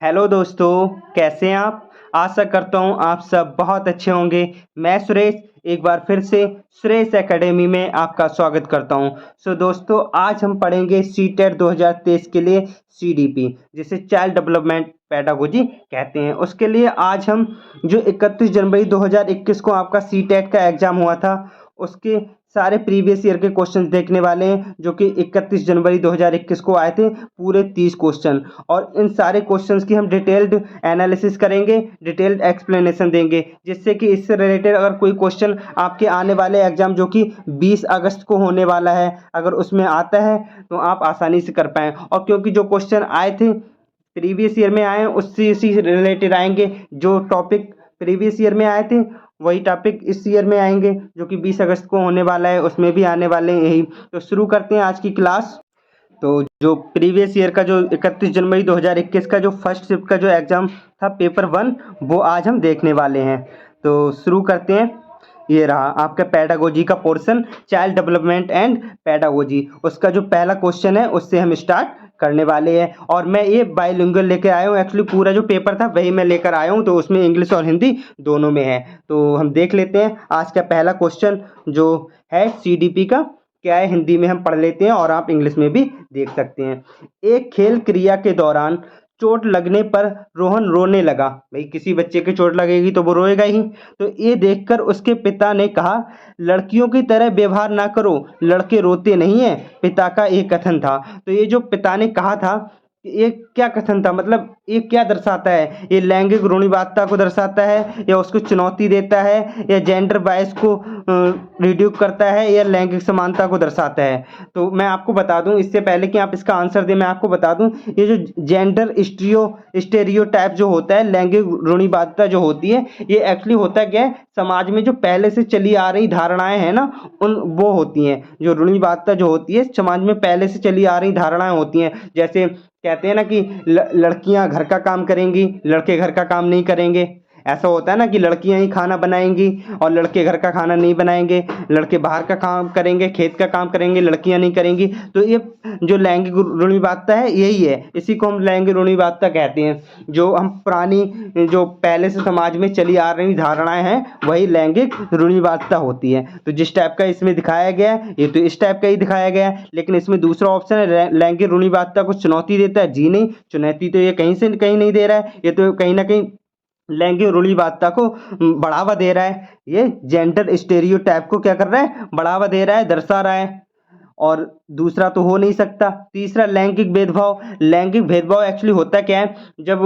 Hello दोस्तों, कैसे हैं आप? आशा करता हूँ आप सब बहुत अच्छे होंगे। मैं सुरेश एक बार फिर से सुरेश एकेडमी में आपका स्वागत करता हूँ। दोस्तों, आज हम पढ़ेंगे सीटेट 2023 के लिए सीडीपी, जिसे चाइल्ड डेवलपमेंट पेडागोजी कहते हैं। उसके लिए आज हम जो 31 जनवरी 2021 को आपका सीटेट का एग्ज़ाम हुआ था, उसके सारे प्रीवियस ईयर के क्वेश्चंस देखने वाले हैं, जो कि 31 जनवरी 2021 को आए थे, पूरे 30 क्वेश्चन। और इन सारे क्वेश्चंस की हम डिटेल्ड एनालिसिस करेंगे, डिटेल्ड एक्सप्लेनेशन देंगे, जिससे कि इससे रिलेटेड अगर कोई क्वेश्चन आपके आने वाले एग्जाम जो कि 20 अगस्त को होने वाला है, अगर उसमें आता है तो आप आसानी से कर पाएँ। और क्योंकि जो क्वेश्चन आए थे प्रीवियस ईयर में आए हैं, उससे इसी रिलेटेड आएंगे। जो टॉपिक प्रीवियस ईयर में आए थे वही टॉपिक इस ईयर में आएंगे, जो कि 20 अगस्त को होने वाला है, उसमें भी आने वाले हैं यही। तो शुरू करते हैं आज की क्लास। तो जो प्रीवियस ईयर का जो 31 जनवरी 2021 का जो फर्स्ट शिफ्ट का जो एग्ज़ाम था, पेपर 1, वो आज हम देखने वाले हैं। तो शुरू करते हैं। ये रहा आपका पेडागोजी का portion, child development and pedagogy. उसका जो पहला क्वेश्चन है उससे हम स्टार्ट करने वाले हैं। और मैं ये बाइलिंगुअल लेके आया हूँ, एक्चुअली पूरा जो पेपर था वही मैं लेकर आया हूँ, तो उसमें इंग्लिश और हिंदी दोनों में है। तो हम देख लेते हैं आज का पहला क्वेश्चन जो है सीडीपी का क्या है। हिंदी में हम पढ़ लेते हैं और आप इंग्लिश में भी देख सकते हैं। एक खेल क्रिया के दौरान चोट लगने पर रोहन रोने लगा। भाई, किसी बच्चे की चोट लगेगी तो वो रोएगा ही। तो ये देखकर उसके पिता ने कहा, लड़कियों की तरह व्यवहार ना करो, लड़के रोते नहीं हैं। पिता का ये कथन था। तो ये जो पिता ने कहा था, ये क्या कथन था, मतलब ये क्या दर्शाता है? ये लैंगिक रूढ़िवादिता को दर्शाता है, या उसको चुनौती देता है, या जेंडर बायस को रिड्यूस करता है, या लैंगिक समानता को दर्शाता है? तो मैं आपको बता दूं, इससे पहले कि आप इसका आंसर दें, मैं आपको बता दूं, ये जो जेंडर स्टेरियोटाइप जो होता है, लैंगिक रूढ़िवादिता जो होती है, ये एक्चुअली होता क्या है, समाज में जो पहले से चली आ रही धारणाएं हैं ना, वो होती हैं। जो रूढ़िवादिता जो होती है, समाज में पहले से चली आ रही धारणाएं होती हैं। जैसे कहते हैं ना कि लड़कियां घर का काम करेंगी, लड़के घर का काम नहीं करेंगे। ऐसा होता है ना कि लड़कियां ही खाना बनाएंगी और लड़के घर का खाना नहीं बनाएंगे। लड़के बाहर का काम करेंगे, खेत का काम करेंगे, लड़कियां नहीं करेंगी। तो ये जो लैंगिक रूढ़िवादिता है यही है, इसी को हम लैंगिक रूढ़िवादिता कहते हैं। जो हम पुरानी जो पहले से समाज में चली आ रही धारणाएं हैं, वही लैंगिक रूढ़िवादिता होती है। तो जिस टाइप का इसमें दिखाया गया है, ये तो इस टाइप का ही दिखाया गया है। लेकिन इसमें दूसरा ऑप्शन है, लैंगिक रूढ़िवादिता को चुनौती देता है। जी नहीं, चुनौती तो ये कहीं से कहीं नहीं दे रहा है, ये तो कहीं ना कहीं लैंगिक रूढ़िवादिता को बढ़ावा दे रहा है। ये जेंडर स्टेरियोटाइप को क्या कर रहा है, बढ़ावा दे रहा है, दर्शा रहा है। और दूसरा तो हो नहीं सकता। तीसरा लैंगिक भेदभाव। लैंगिक भेदभाव एक्चुअली होता क्या है, जब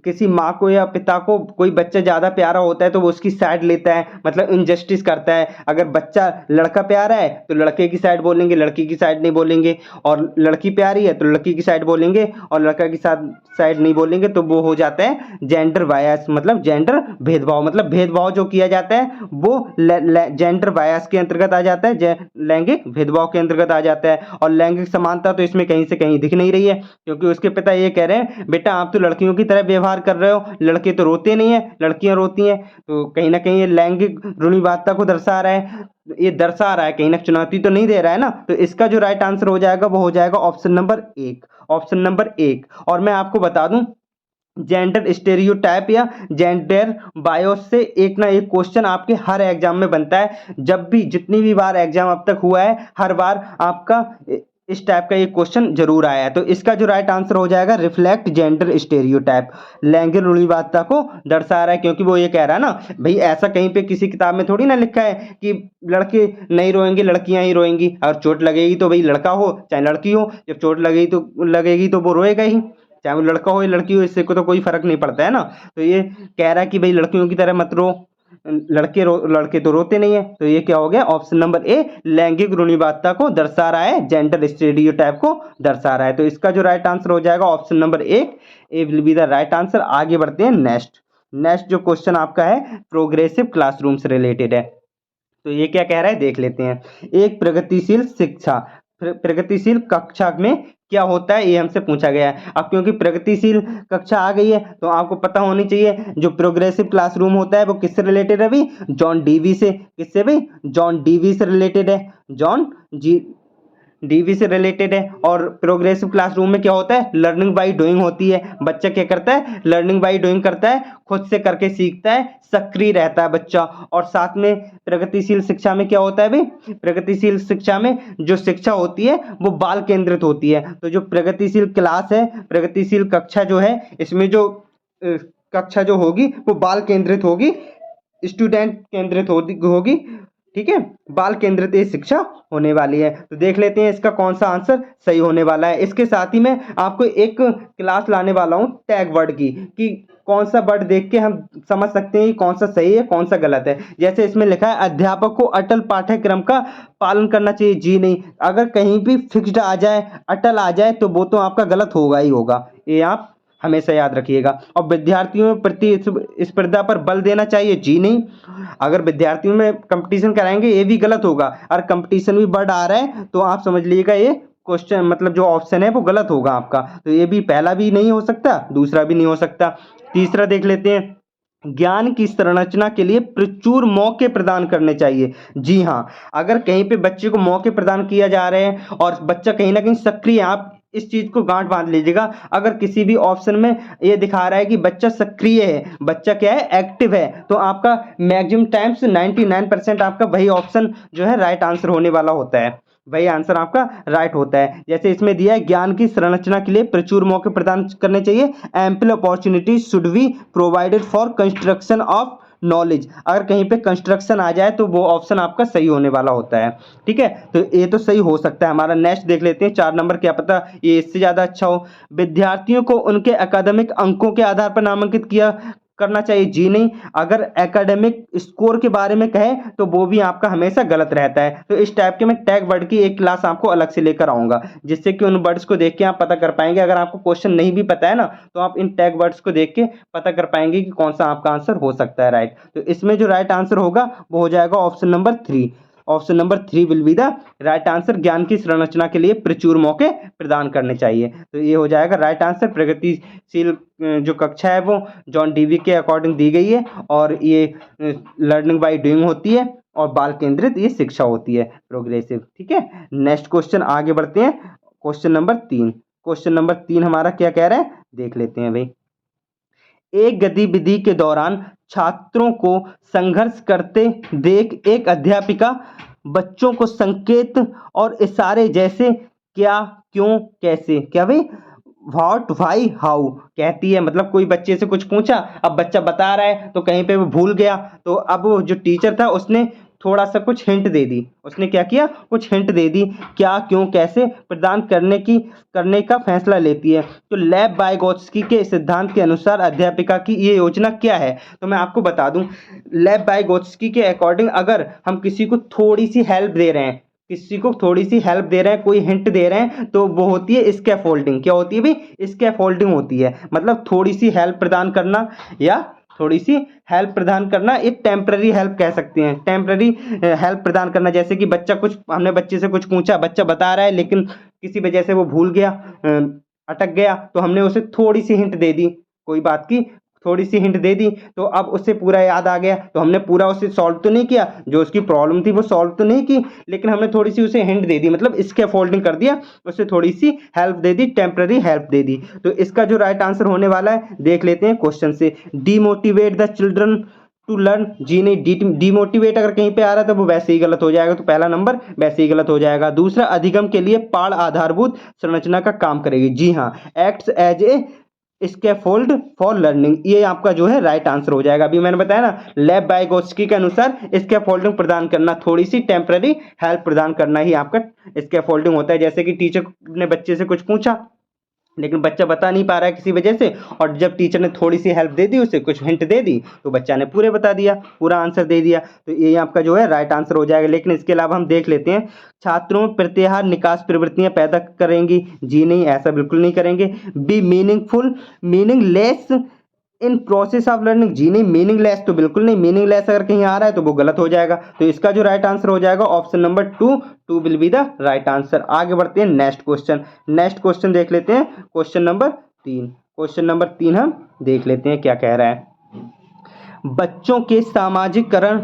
किसी माँ को या पिता को कोई बच्चा ज़्यादा प्यारा होता है तो वो उसकी साइड लेता है, मतलब इनजस्टिस करता है। अगर बच्चा लड़का प्यारा है तो लड़के की साइड बोलेंगे, लड़की की साइड नहीं बोलेंगे। और लड़की प्यारी है तो लड़की की साइड बोलेंगे, और लड़का की साइड नहीं बोलेंगे। तो वो हो जाता है जेंडर बायस, मतलब जेंडर भेदभाव। मतलब भेदभाव जो किया जाता है वो जेंडर बायस के अंतर्गत आ जाता है, लैंगिक भेदभाव के अंतर्गत आ जाता है। और लैंगिक समानता तो इसमें कहीं से कहीं दिख नहीं रही है, क्योंकि उसके पिता ये कह रहे हैं, बेटा आप तो लड़कियों की तरह व्यवहार कर रहे हो, लड़के तो रोते नहीं है, लड़कियां रोती हैं। तो कहीं ना कहीं ये लैंगिक रूढ़िवादिता को दर्शा रहा है, ये दर्शा रहा है, कहीं ना चुनौती तो नहीं दे रहा है ना। तो इसका जो राइट आंसर हो जाएगा वो हो जाएगा ऑप्शन नंबर 1। Option number 1। और मैं आपको बता दूं, जेंडर स्टेरियोटाइप या जेंडर बायोस से एक ना एक क्वेश्चन आपके हर एग्जाम में बनता है। जब भी जितनी भी बार एग्जाम अब तक हुआ है, हर बार आपका इस टाइप का एक क्वेश्चन जरूर आया है। तो इसका जो राइट आंसर हो जाएगा, रिफ्लेक्ट जेंडर स्टेरियोटाइप, लैंगिक रूढ़िवादिता को दर्शा रहा है। क्योंकि वो ये कह रहा है ना, भाई ऐसा कहीं पे किसी किताब में थोड़ी ना लिखा है कि लड़के नहीं रोएंगे, लड़कियां ही रोएंगी। अगर चोट लगेगी तो भाई लड़का हो चाहे लड़की हो, जब चोट लगेगी तो वो रोएगा ही, चाहे वो लड़का हो या लड़की हो, इससे को तो कोई फर्क नहीं पड़ता है ना। तो ये कह रहा है कि भाई लड़कियों की तरह मत रो, लड़के तो रोते नहीं है। तो ये क्या हो गया, ऑप्शन नंबर ए, लैंगिक रूढ़िवादिता को दर्शा रहा है, जेंडर स्टेरियोटाइप को दर्शा रहा है। तो इसका जो राइट आंसर हो जाएगा option number 1, A will be the right answer. आगे बढ़ते हैं नेक्स्ट जो क्वेश्चन आपका है प्रोग्रेसिव क्लासरूम से रिलेटेड है। तो ये क्या कह रहा है देख लेते हैं। एक प्रगतिशील कक्षा में क्या होता है, ये हमसे पूछा गया है। अब क्योंकि प्रगतिशील कक्षा आ गई है तो आपको पता होनी चाहिए, जो प्रोग्रेसिव क्लासरूम होता है वो किससे रिलेटेड है भाई, जॉन डीवी से। किससे भाई, जॉन डीवी से रिलेटेड है। डीवी से रिलेटेड है। और प्रोग्रेसिव क्लासरूम में क्या होता है, लर्निंग बाय डूइंग होती है। बच्चा क्या करता है, लर्निंग बाय डूइंग करता है, खुद से करके सीखता है, सक्रिय रहता है बच्चा। और साथ में प्रगतिशील शिक्षा में क्या होता है भाई, प्रगतिशील शिक्षा में जो शिक्षा होती है वो बाल केंद्रित होती है। तो जो प्रगतिशील क्लास है, प्रगतिशील कक्षा जो है, इसमें जो कक्षा जो होगी वो बाल केंद्रित होगी, स्टूडेंट केंद्रित होगी। ठीक है, बाल केंद्रित ये शिक्षा होने वाली है। तो देख लेते हैं इसका कौन सा आंसर सही होने वाला है। इसके साथ ही मैं आपको एक क्लास लाने वाला हूं टैग वर्ड की, कि कौन सा वर्ड देख के हम समझ सकते हैं कि कौन सा सही है कौन सा गलत है। जैसे इसमें लिखा है अध्यापक को अटल पाठ्यक्रम का पालन करना चाहिए। जी नहीं, अगर कहीं भी फिक्स्ड आ जाए, अटल आ जाए, तो वो तो आपका गलत होगा ही होगा, ये आप हमेशा याद रखिएगा। और विद्यार्थियों में प्रतिस्पर्धा पर बल देना चाहिए। जी नहीं, अगर विद्यार्थियों में कंपटीशन कराएंगे ये भी गलत होगा। और कंपटीशन भी बढ़ आ रहा है तो आप समझ लीजिएगा ये क्वेश्चन, मतलब जो ऑप्शन है वो गलत होगा आपका। तो ये भी पहला भी नहीं हो सकता, दूसरा भी नहीं हो सकता। तीसरा देख लेते हैं, ज्ञान की संरचना के लिए प्रचुर मौके प्रदान करने चाहिए। जी हाँ, अगर कहीं पे बच्चे को मौके प्रदान किया जा रहे हैं और बच्चा कहीं ना कहीं सक्रिय, आप इस चीज को गांठ बांध लीजिएगा। अगर किसी भी ऑप्शन में ये दिखा रहा है कि बच्चा सक्रिय है, बच्चा क्या है, एक्टिव है, तो आपका मैक्सिमम टाइम्स 99% आपका वही ऑप्शन जो है राइट आंसर होने वाला होता है, वही आंसर आपका राइट होता है। जैसे इसमें दिया है, ज्ञान की संरचना के लिए प्रचुर मौके प्रदान करने चाहिए। Ample opportunity should be provided for construction of knowledge. अगर कहीं पे कंस्ट्रक्शन आ जाए तो वो ऑप्शन आपका सही होने वाला होता है। ठीक है, तो ये तो सही हो सकता है हमारा। नेक्स्ट देख लेते हैं 4 नंबर, क्या पता ये इससे ज्यादा अच्छा हो। विद्यार्थियों को उनके एकेडमिक अंकों के आधार पर नामांकित किया करना चाहिए। जी नहीं, अगर एकेडमिक स्कोर के बारे में कहे तो वो भी आपका हमेशा गलत रहता है। तो इस टाइप के मैं टैग वर्ड की एक क्लास आपको अलग से लेकर आऊंगा, जिससे कि उन वर्ड्स को देख के आप पता कर पाएंगे। अगर आपको क्वेश्चन नहीं भी पता है ना, तो आप इन टैग वर्ड्स को देख के पता कर पाएंगे कि कौन सा आपका आंसर हो सकता है राइट। तो इसमें जो राइट आंसर होगा वो हो जाएगा option number 3। Option number 3 will be the right answer. ज्ञान की संरचना के लिए प्रचुर मौके प्रदान करने चाहिए, तो ये हो जाएगा राइट आंसर। प्रगतिशील जो कक्षा है वो जॉन डीवी के अकॉर्डिंग दी गई है, और ये लर्निंग बाय डूइंग होती है, और बाल केंद्रित ये शिक्षा होती है, प्रोग्रेसिव। ठीक है, नेक्स्ट क्वेश्चन आगे बढ़ते हैं। क्वेश्चन नंबर 3, क्वेश्चन नंबर 3 हमारा क्या कह रहा है, देख लेते हैं भाई। एक गतिविधि के दौरान छात्रों को संघर्ष करते देख एक अध्यापिका बच्चों को संकेत और इशारे जैसे क्या, क्यों, कैसे, क्या भाई, व्हाट, व्हाई, हाउ कहती है। मतलब कोई बच्चे से कुछ पूछा, अब बच्चा बता रहा है तो कहीं पे वो भूल गया, तो अब वो जो टीचर था उसने थोड़ा सा कुछ हिंट दे दी। उसने क्या किया, कुछ हिंट दे दी, क्या, क्यों, कैसे प्रदान करने का फैसला लेती है। तो लेव वाइगोत्स्की के सिद्धांत के अनुसार अध्यापिका की ये योजना क्या है। तो मैं आपको बता दूं, लेव वाइगोत्स्की के अकॉर्डिंग अगर हम किसी को थोड़ी सी हेल्प दे रहे हैं, किसी को थोड़ी सी हेल्प दे रहे हैं, कोई हिंट दे रहे हैं, तो वो होती है स्कैफोल्डिंग। क्या होती है भाई, स्कैफोल्डिंग होती है। मतलब थोड़ी सी हेल्प प्रदान करना, या थोड़ी सी हेल्प प्रदान करना, एक टेम्पररी हेल्प कह सकते हैं, टेम्पररी हेल्प प्रदान करना। जैसे कि बच्चा कुछ, हमने बच्चे से कुछ पूछा, बच्चा बता रहा है लेकिन किसी वजह से वो भूल गया, अटक गया, तो हमने उसे थोड़ी सी हिंट दे दी, कोई बात की थोड़ी सी हिंट दे दी, तो अब उससे पूरा याद आ गया। तो हमने पूरा उसे सॉल्व तो नहीं किया, जो उसकी प्रॉब्लम थी वो सॉल्व तो नहीं की, लेकिन हमने थोड़ी सी उसे हिंट दे दी, मतलब स्कैफोल्डिंग कर दिया, उसे थोड़ी सी हेल्प दे दी, टेम्पररी हेल्प दे दी। तो इसका जो राइट आंसर होने वाला है, देख लेते हैं क्वेश्चन से। Demotivate the children to learn. जी नहीं, डीमोटिवेट अगर कहीं पे आ रहा है तो वो वैसे ही गलत हो जाएगा, तो पहला नंबर वैसे ही गलत हो जाएगा। दूसरा, अधिगम के लिए पाढ़ आधारभूत संरचना का काम करेगी। जी हाँ, acts as a scaffold for learning, ये आपका जो है राइट आंसर हो जाएगा। अभी मैंने बताया ना, लेव वाइगोत्स्की के अनुसार स्कैफोल्डिंग प्रदान करना, थोड़ी सी टेम्पररी हेल्प प्रदान करना ही आपका स्कैफोल्डिंग होता है। जैसे कि टीचर ने बच्चे से कुछ पूछा लेकिन बच्चा बता नहीं पा रहा है किसी वजह से, और जब टीचर ने थोड़ी सी हेल्प दे दी, उसे कुछ हिंट दे दी, तो बच्चा ने पूरे बता दिया, पूरा आंसर दे दिया। तो ये आपका जो है राइट आंसर हो जाएगा। लेकिन इसके अलावा हम देख लेते हैं, छात्रों में प्रत्याहार निकास प्रवृत्तियां पैदा करेंगी। जी नहीं, ऐसा बिल्कुल नहीं करेंगे। Be meaningful, meaningless in process of learning. जी नहीं, मीनिंगलेस तो बिल्कुल नहीं, मीनिंगलेस अगर कहीं आ रहा है तो वो गलत हो जाएगा। तो इसका जो राइट आंसर हो जाएगा option number 2 will be the right answer. आगे बढ़ते हैं नेक्स्ट क्वेश्चन। नेक्स्ट क्वेश्चन देख लेते हैं, क्वेश्चन नंबर 3। क्वेश्चन नंबर 3 हम देख लेते हैं क्या कह रहा है। बच्चों के सामाजिकरण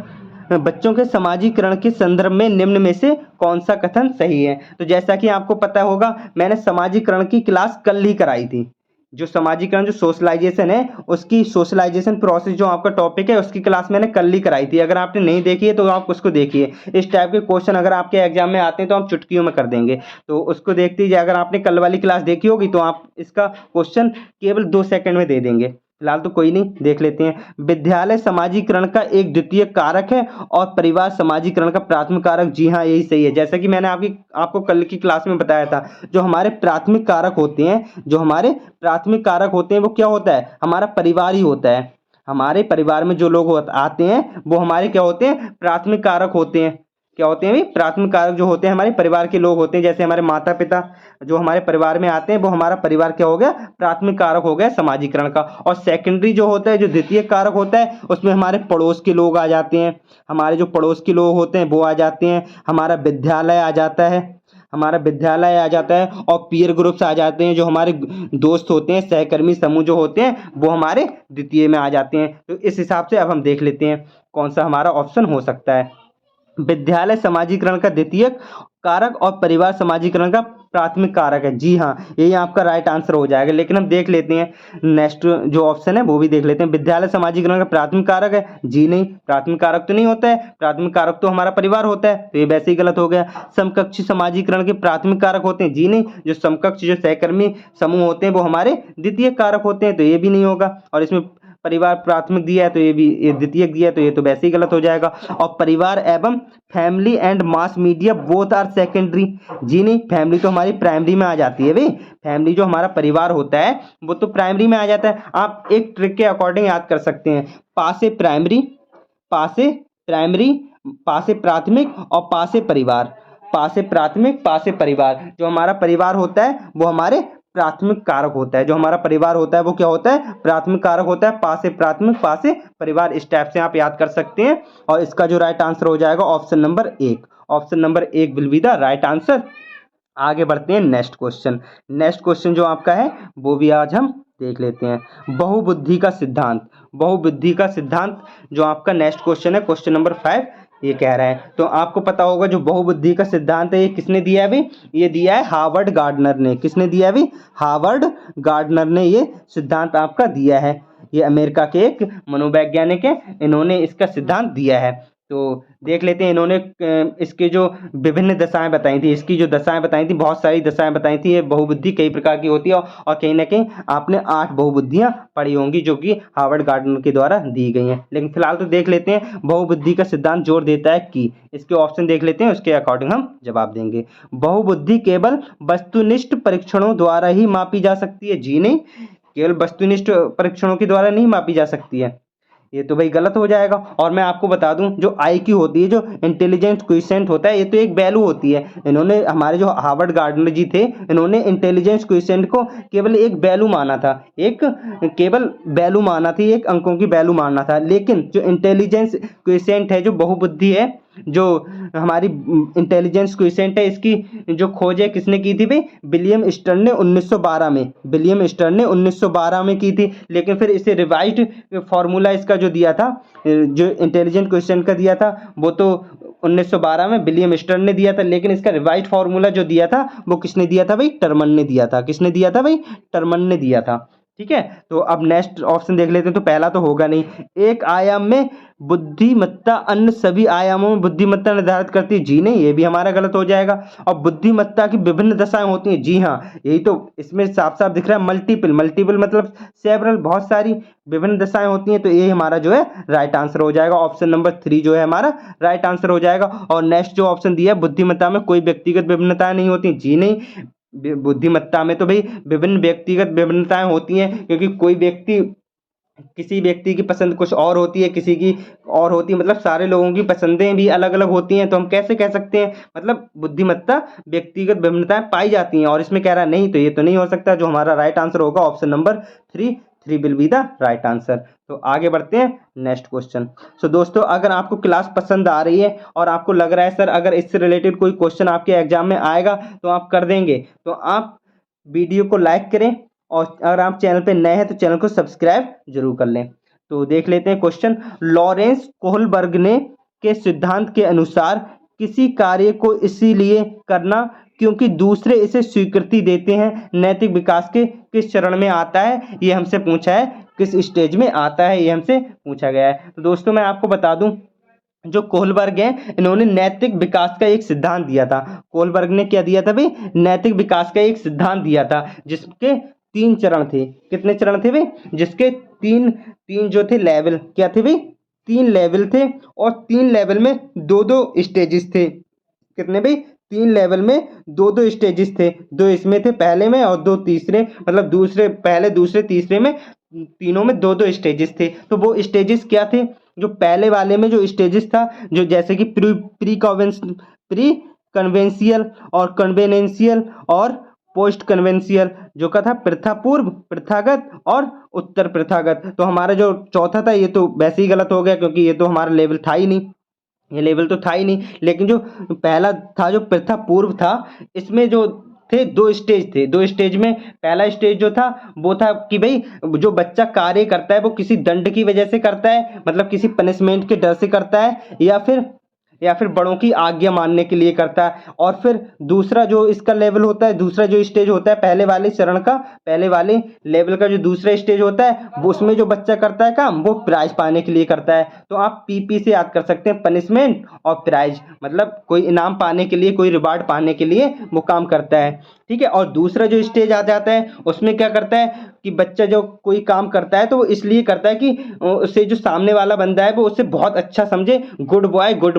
बच्चों के समाजीकरण के संदर्भ में निम्न में से कौन सा कथन सही है। तो जैसा कि आपको पता होगा, मैंने समाजीकरण की क्लास कल ही कराई थी। जो समाजीकरण, जो सोशलाइजेशन है, उसकी सोशलाइजेशन प्रोसेस जो आपका टॉपिक है, उसकी क्लास मैंने कल ही कराई थी। अगर आपने नहीं देखी है तो आप उसको देखिए। इस टाइप के क्वेश्चन अगर आपके एग्जाम में आते हैं तो हम चुटकियों में कर देंगे, तो उसको देखते ही अगर आपने कल वाली क्लास देखी होगी तो आप इसका क्वेश्चन केवल 2 सेकंड में दे देंगे। फिलहाल तो कोई नहीं, देख लेते हैं। विद्यालय समाजीकरण का एक द्वितीय कारक है और परिवार समाजीकरण का प्राथमिक कारक। जी हाँ, यही सही है। जैसा कि मैंने आपको कल की क्लास में बताया था, जो हमारे प्राथमिक कारक होते हैं, वो क्या होता है, हमारा परिवार ही होता है। हमारे परिवार में जो लोग आते हैं वो हमारे क्या होते हैं, प्राथमिक कारक होते हैं। क्या होते हैं भाई, प्राथमिक कारक जो होते हैं हमारे परिवार के लोग होते हैं। जैसे हमारे माता पिता जो हमारे परिवार में आते हैं, वो हमारा परिवार क्या हो गया, प्राथमिक कारक हो गया समाजीकरण का। और सेकेंडरी जो होता है, जो द्वितीय कारक होता है, उसमें हमारे पड़ोस के लोग आ जाते हैं। हमारे जो पड़ोस के लोग होते हैं वो आ जाते हैं। हमारा विद्यालय आ जाता है, और पीयर ग्रुप्स आ जाते हैं। जो हमारे दोस्त होते हैं, सहकर्मी समूह जो होते हैं, वो हमारे द्वितीय में आ जाते हैं। तो इस हिसाब से अब हम देख लेते हैं कौन सा हमारा ऑप्शन हो सकता है। विद्यालय समाजीकरण का द्वितीय कारक और परिवार समाजीकरण का प्राथमिक कारक है। जी हाँ, यही आपका राइट आंसर हो जाएगा। लेकिन हम देख लेते हैं नेक्स्ट जो ऑप्शन है वो भी देख लेते हैं। विद्यालय समाजीकरण का प्राथमिक कारक है, जी नहीं, प्राथमिक कारक तो नहीं होता है। प्राथमिक कारक तो हमारा परिवार होता है, तो ये वैसे ही गलत हो गया। समकक्षी समाजीकरण के प्राथमिक कारक होते हैं, जी नहीं, जो समकक्ष जो सहकर्मी समूह होते हैं वो हमारे द्वितीय कारक होते हैं, तो ये भी नहीं होगा। और इसमें परिवार प्राथमिक दिया है तो ये द्वितीयक दिया है, तो ये तो वैसे ही गलत हो जाएगा। और परिवार एवं family and mass media both are secondary, जी नहीं, फैमिली तो हमारी प्राइमरी में आ जाती है भाई। फैमिली जो हमारा परिवार होता है वो तो प्राइमरी में आ जाता है। आप एक ट्रिक के अकॉर्डिंग याद कर सकते हैं, पासे प्राइमरी, पासे प्राइमरी, पासे प्राथमिक और पासे परिवार। पासे प्राथमिक, पासे परिवार। जो हमारा परिवार होता है वो हमारे प्राथमिक कारक होता है। जो हमारा परिवार होता है वो क्या होता है, प्राथमिक कारक होता है। पासे प्राथमिक, पासे परिवार, इस टाइप से आप याद कर सकते हैं। और इसका जो राइट आंसर हो जाएगा option number 1। Option number 1 will be the right answer. आगे बढ़ते हैं नेक्स्ट क्वेश्चन। नेक्स्ट क्वेश्चन जो आपका है वो भी आज हम देख लेते हैं। बहुबुद्धि का सिद्धांत। बहुबुद्धि का सिद्धांत जो आपका नेक्स्ट क्वेश्चन है, क्वेश्चन नंबर 5, ये कह रहा है। तो आपको पता होगा जो बहुबुद्धि का सिद्धांत है ये किसने दिया है अभी, ये दिया है हार्वर्ड गार्डनर ने। किसने दिया अभी, हार्वर्ड गार्डनर ने ये सिद्धांत आपका दिया है। ये अमेरिका के एक मनोवैज्ञानिक है, इन्होंने इसका सिद्धांत दिया है। तो देख लेते हैं इन्होंने इसके जो विभिन्न दशाएं बताई थी, इसकी जो दशाएं बताई थी, बहुत सारी दशाएं बताई थी। ये बहुबुद्धि कई प्रकार की होती है और कहीं ना कहीं आपने 8 बहुबुद्धियां पढ़ी होंगी जो कि हार्वर्ड गार्डनर के द्वारा दी गई हैं। लेकिन फिलहाल तो देख लेते हैं बहुबुद्धि का सिद्धांत जोर देता है कि, इसके ऑप्शन देख लेते हैं, उसके अकॉर्डिंग हम जवाब देंगे। बहुबुद्धि केवल वस्तुनिष्ठ परीक्षणों द्वारा ही मापी जा सकती है, जी नहीं, केवल वस्तुनिष्ठ परीक्षणों के द्वारा नहीं मापी जा सकती है, ये तो भाई गलत हो जाएगा। और मैं आपको बता दूं जो IQ होती है, जो इंटेलिजेंस क्विसेंट होता है, ये तो एक वैल्यू होती है। इन्होंने, हमारे जो हार्वर्ड गार्डनर जी थे, इन्होंने इंटेलिजेंस क्विसेंट को केवल एक वैल्यू माना था, एक केवल वैल्यू माना थी, एक अंकों की वैल्यू मानना था। लेकिन जो इंटेलिजेंस क्विसेंट है, जो बहुबुद्धि है, जो हमारी इंटेलिजेंस क्विसेंट है, इसकी जो खोज है किसने की थी भाई, विलियम स्टर्न ने 1912 में, विलियम स्टर्न ने 1912 में की थी। लेकिन फिर इसे रिवाइज्ड फार्मूला इसका जो दिया था, जो इंटेलिजेंट क्वेश्चन का दिया था, वो तो 1912 में विलियम स्टर्न ने दिया था। लेकिन इसका रिवाइज्ड फार्मूला जो दिया था वो किसने दिया था भाई, टर्मन ने दिया था। किसने दिया था भाई, टर्मन ने दिया था। ठीक है, तो अब नेक्स्ट ऑप्शन देख लेते हैं। तो पहला तो होगा नहीं, एक आयाम में बुद्धिमत्ता अन्य सभी आयामों में बुद्धिमत्ता निर्धारित करती है, जी नहीं, ये भी हमारा गलत हो जाएगा। और बुद्धिमत्ता की विभिन्न दशाएं होती हैं, जी हाँ, यही तो इसमें साफ साफ दिख रहा है, मल्टीपल। मल्टीपल मतलब सेवरल, बहुत सारी विभिन्न दशाएं होती हैं, तो ये हमारा जो है राइट आंसर हो जाएगा। ऑप्शन नंबर 3 जो है हमारा राइट आंसर हो जाएगा। और नेक्स्ट जो ऑप्शन दिया है, बुद्धिमत्ता में कोई व्यक्तिगत विभिन्नताएं नहीं होती, जी नहीं, बुद्धिमत्ता में तो भाई विभिन्न व्यक्तिगत विभिन्नताएं होती हैं, क्योंकि कोई व्यक्ति, किसी व्यक्ति की पसंद कुछ और होती है, किसी की और होती है, मतलब सारे लोगों की पसंदें भी अलग अलग होती हैं। तो हम कैसे कह सकते हैं, मतलब बुद्धिमत्ता व्यक्तिगत विभिन्नताएं पाई जाती हैं। और इसमें कह रहा है नहीं, तो ये तो नहीं हो सकता। जो हमारा राइट आंसर होगा option number 3 will be the right answer. तो आगे बढ़ते हैं नेक्स्ट क्वेश्चन। सो दोस्तों, अगर आपको क्लास पसंद आ रही है और आपको लग रहा है सर अगर इससे रिलेटेड कोई क्वेश्चन आपके एग्जाम में आएगा तो आप कर देंगे, तो आप वीडियो को लाइक करें, और अगर आप चैनल पे नए हैं तो चैनल को सब्सक्राइब जरूर कर लें। तो देख लेते हैं क्वेश्चन। लॉरेंस कोहलबर्ग ने के सिद्धांत के अनुसार किसी कार्य को इसीलिए करना क्योंकि दूसरे इसे स्वीकृति देते हैं नैतिक विकास के किस चरण में आता है, ये हमसे पूछा है, किस स्टेज में आता है, ये हमसे पूछा गया है। तो दोस्तों मैं आपको बता दूं, जो कोहलबर्ग हैं इन्होंने नैतिक विकास का एक सिद्धांत दिया था। कोहलबर्ग ने क्या दिया था भाई? नैतिक विकास का एक सिद्धांत दिया था जिसके 3 चरण थे। कितने चरण थे भाई? जिसके तीन तीन जो थे लेवल, क्या थे भाई? 3 लेवल थे और 3 लेवल में 2-2 स्टेजेस थे। कितने भाई? 3 लेवल में 2-2 स्टेजेस थे। 2 इसमें थे पहले में और 2 तीसरे, मतलब दूसरे, पहले, दूसरे, तीसरे में, तीनों में 2-2 स्टेजेस थे। तो वो स्टेजेस क्या थे? जो पहले वाले में जो स्टेजेस था, जो जैसे कि प्री कन्वेंशियल और कन्वेनेंशियल और पोस्ट कन्वेंशियल, जो का था प्रथा पूर्व, प्रथागत और उत्तर प्रथागत। तो हमारा जो चौथा था ये तो वैसे ही गलत हो गया क्योंकि ये तो हमारा लेवल था ही नहीं, ये लेवल तो था ही नहीं। लेकिन जो पहला था जो प्रथा पूर्व था, इसमें जो थे 2 स्टेज थे। 2 स्टेज में पहला स्टेज जो था वो था कि भाई जो बच्चा कार्य करता है वो किसी दंड की वजह से करता है, मतलब किसी पनिशमेंट के डर से करता है, या फिर बड़ों की आज्ञा मानने के लिए करता है। और फिर दूसरा जो इसका लेवल होता है, दूसरा जो स्टेज होता है पहले वाले चरण का, पहले वाले लेवल का जो दूसरा स्टेज होता है, वो उसमें जो बच्चा करता है काम वो प्राइज पाने के लिए करता है। तो आप पीपी से याद कर सकते हैं, पनिशमेंट और प्राइज, मतलब कोई इनाम पाने के लिए, कोई रिवार्ड पाने के लिए वो काम करता है। ठीक है। और दूसरा जो स्टेज आ जाता है उसमें क्या करता है कि बच्चा जो कोई काम करता है तो वो इसलिए करता है कि उससे जो सामने वाला बंदा है वो उससे बहुत अच्छा समझे, गुड बॉय गुड